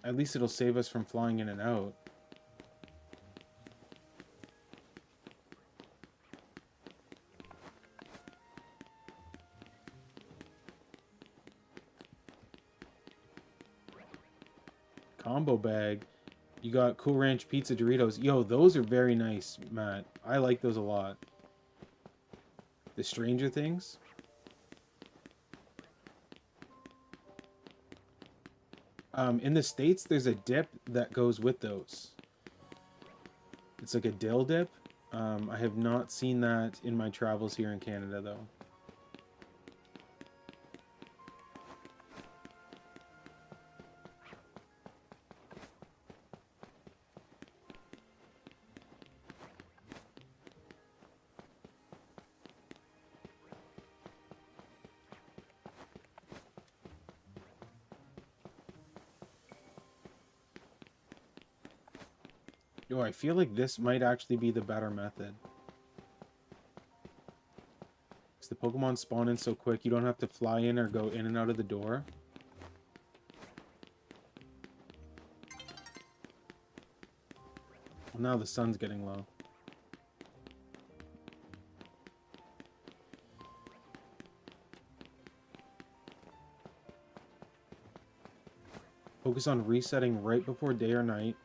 At least it'll save us from flying in and out. Combo bag. You got Cool Ranch Pizza Doritos. Yo, those are very nice, Matt. I like those a lot. The Stranger Things. In the States, there's a dip that goes with those. It's like a dill dip. I have not seen that in my travels here in Canada, though. Yo, I feel like this might actually be the better method. Because the Pokemon spawn in so quick, you don't have to fly in or go in and out of the door. Well, now the sun's getting low. Focus on resetting right before day or night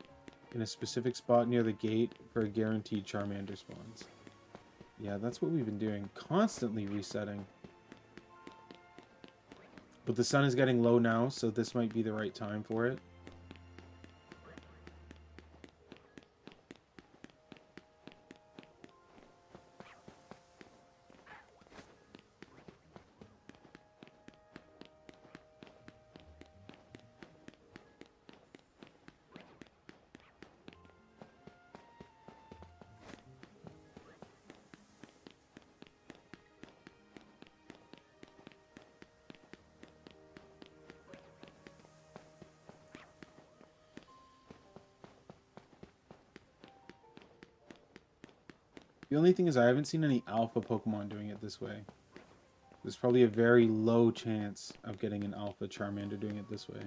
in a specific spot near the gate for a guaranteed Charmander spawns. Yeah, that's what we've been doing. Constantly resetting. But the sun is getting low now, so this might be the right time for it. The only thing is I haven't seen any alpha Pokemon doing it this way. There's probably a very low chance of getting an alpha Charmander doing it this way.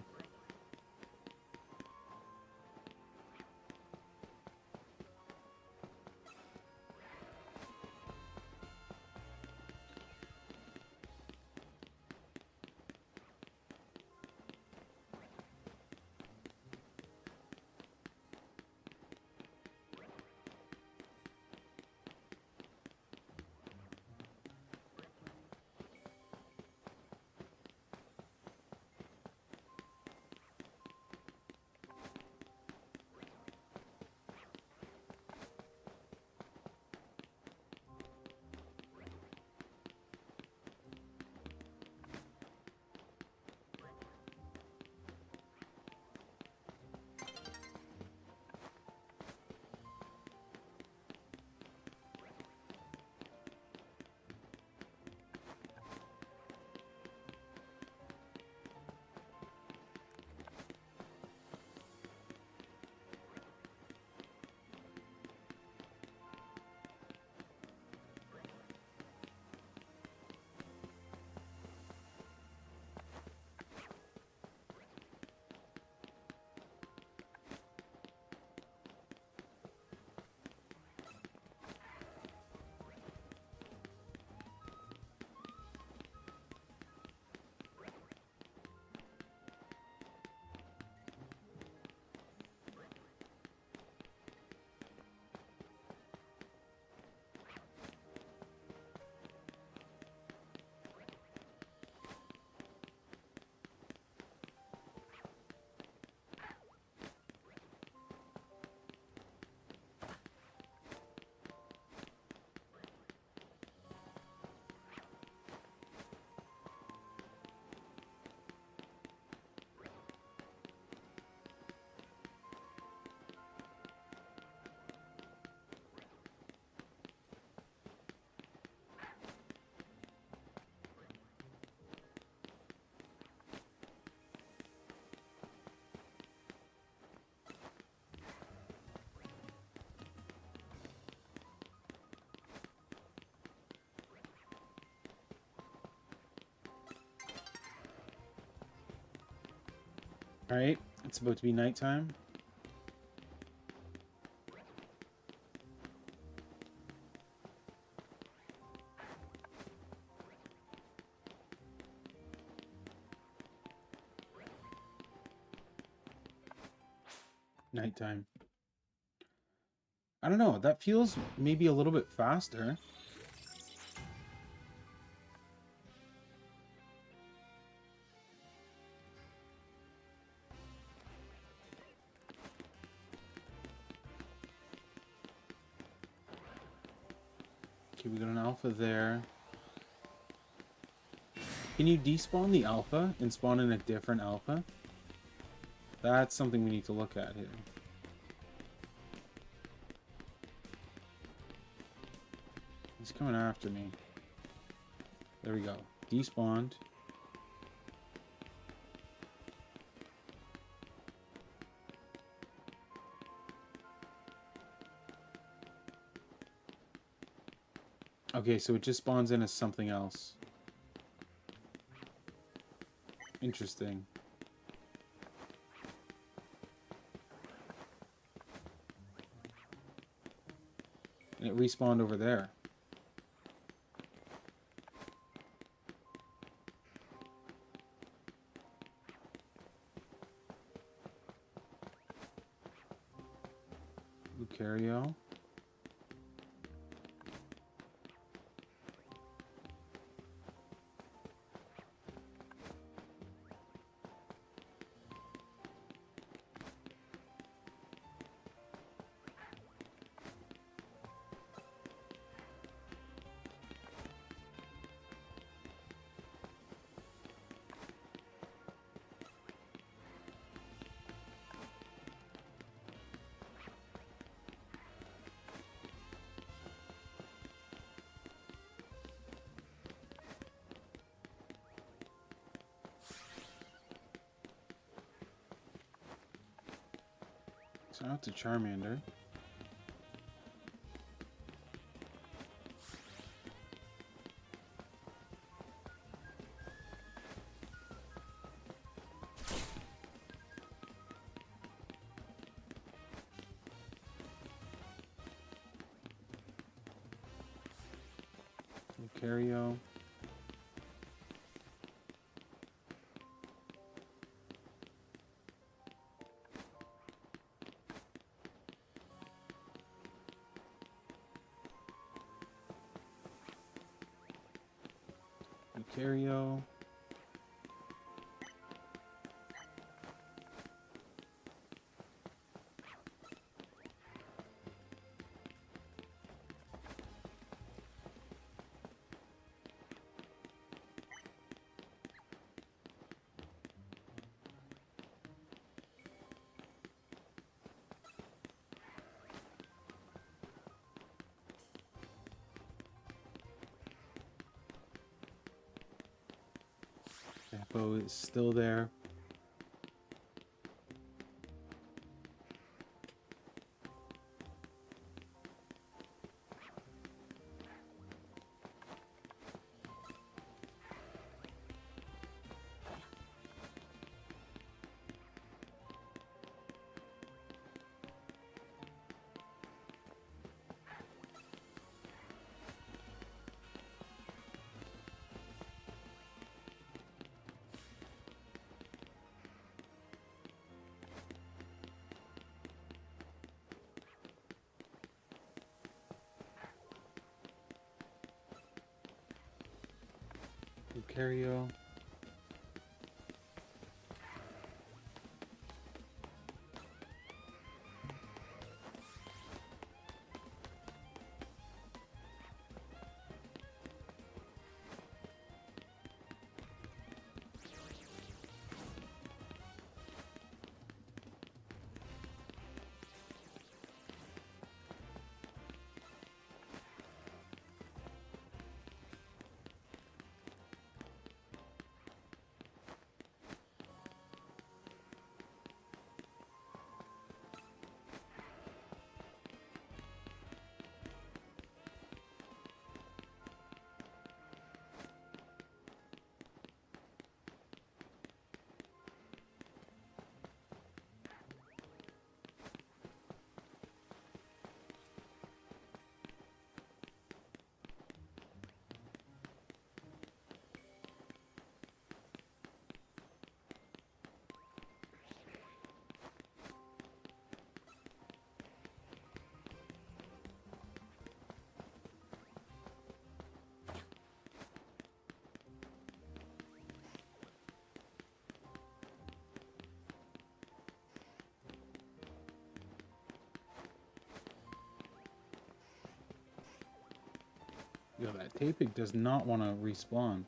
All right, it's about to be nighttime. Nighttime. I don't know. That feels maybe a little bit faster. Okay, we got an alpha there. Can you despawn the alpha and spawn in a different alpha? That's something we need to look at here. He's coming after me. There we go. Despawned. Okay, so it just spawns in as something else. Interesting. And it respawned over there. Lucario. So out to Charmander. Lucario. Lucario. Campo is still there. Lucario. Yo, that Tapig does not want to respawn.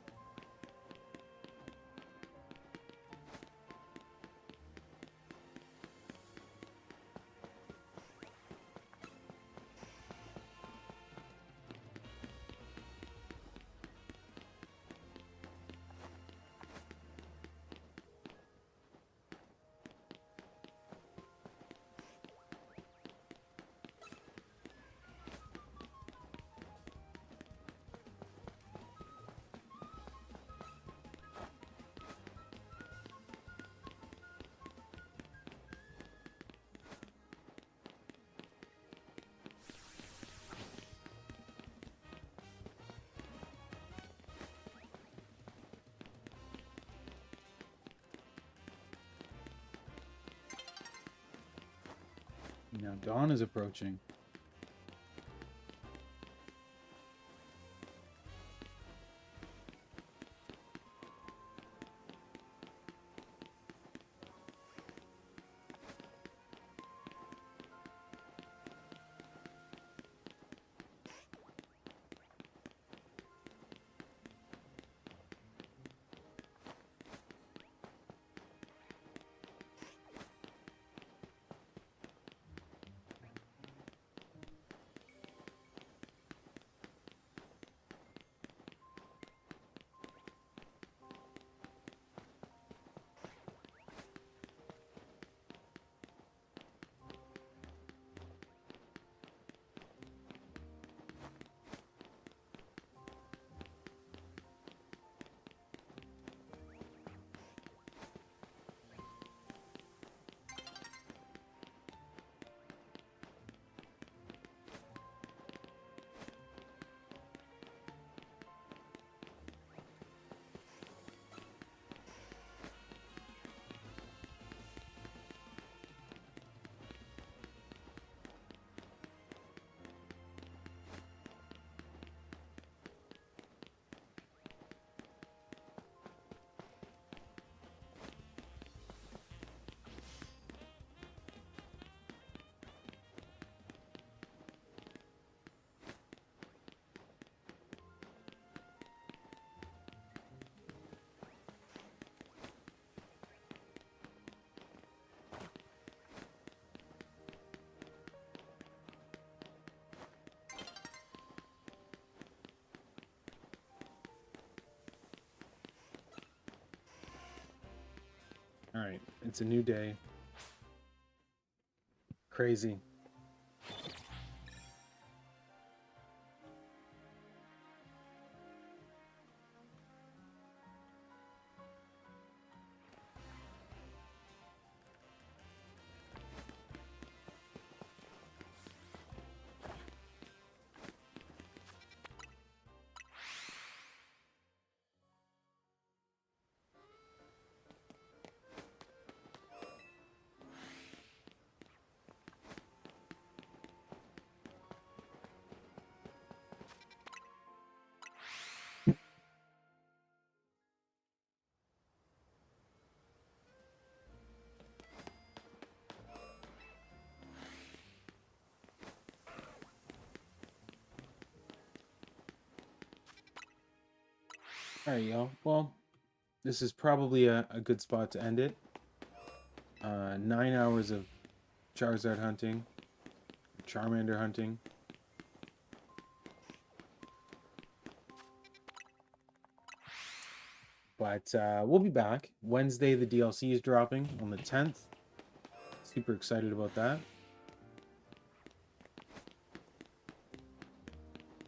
Now dawn is approaching. All right, it's a new day. Crazy. All right, y'all. Well, this is probably a good spot to end it. 9 hours of Charizard hunting, Charmander hunting. But we'll be back. Wednesday, the DLC is dropping on the 10th. Super excited about that.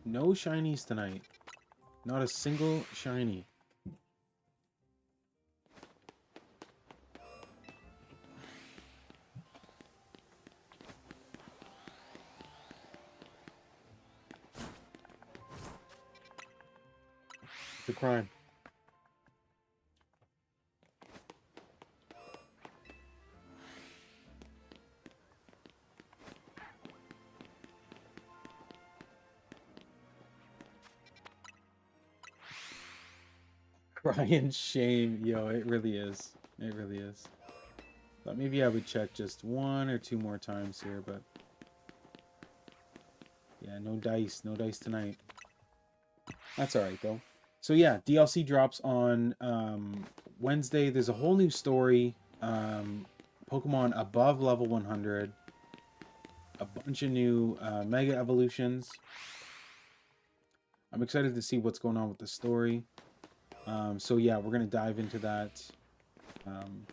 No shinies tonight. Not a single shiny. It's a crime. Crying shame. Yo, it really is. It really is. Thought maybe I would check just 1 or 2 more times here, but yeah, no dice. No dice tonight. That's all right though. So yeah, DLC drops on Wednesday. There's a whole new story. Pokemon above level 100. A bunch of new Mega Evolutions. I'm excited to see what's going on with the story. So yeah, we're going to dive into that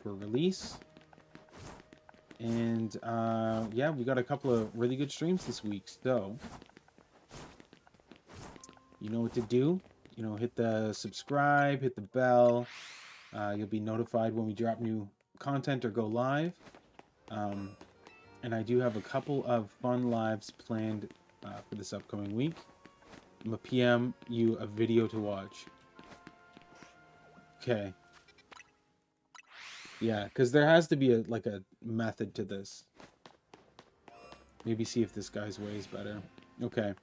for release. And yeah, we got a couple of really good streams this week. So you know what to do. You know, hit the subscribe, hit the bell. You'll be notified when we drop new content or go live. And I do have a couple of fun lives planned for this upcoming week. I'm gonna PM you a video to watch. Okay. Yeah, because there has to be a method to this. Maybe see if this guy's way is better. Okay.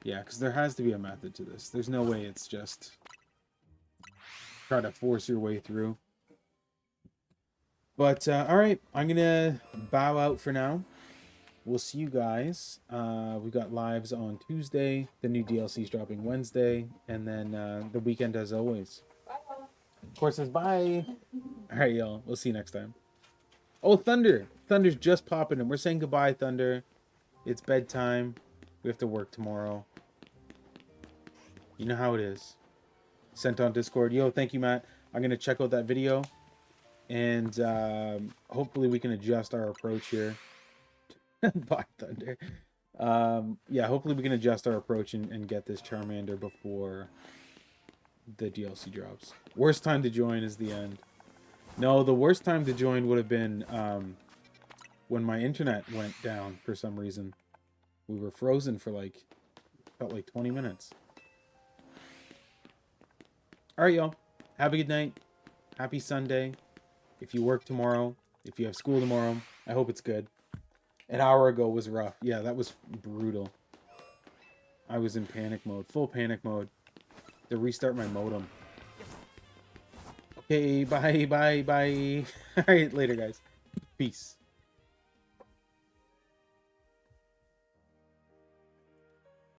Yeah, because there has to be a method to this. There's no way it's just try to force your way through. But, alright, I'm going to bow out for now. We'll see you guys. We got lives on Tuesday. The new DLC's dropping Wednesday. And then the weekend as always. Of course, says bye. Alright, y'all. We'll see you next time. Oh, Thunder. Thunder's just popping in. We're saying goodbye, Thunder. It's bedtime. We have to work tomorrow. You know how it is. Sent on Discord. Yo, thank you, Matt. I'm going to check out that video. And hopefully we can adjust our approach here. Bye, Thunder. Yeah, hopefully we can adjust our approach and get this Charmander before the DLC drops. Worst time to join is the end. No, the worst time to join would have been when my internet went down for some reason. We were frozen for felt like 20 minutes. Alright, y'all. Have a good night. Happy Sunday. If you work tomorrow, if you have school tomorrow, I hope it's good. An hour ago was rough. Yeah, that was brutal. I was in panic mode. Full panic mode. To restart my modem. Okay, bye. Alright, later, guys. Peace.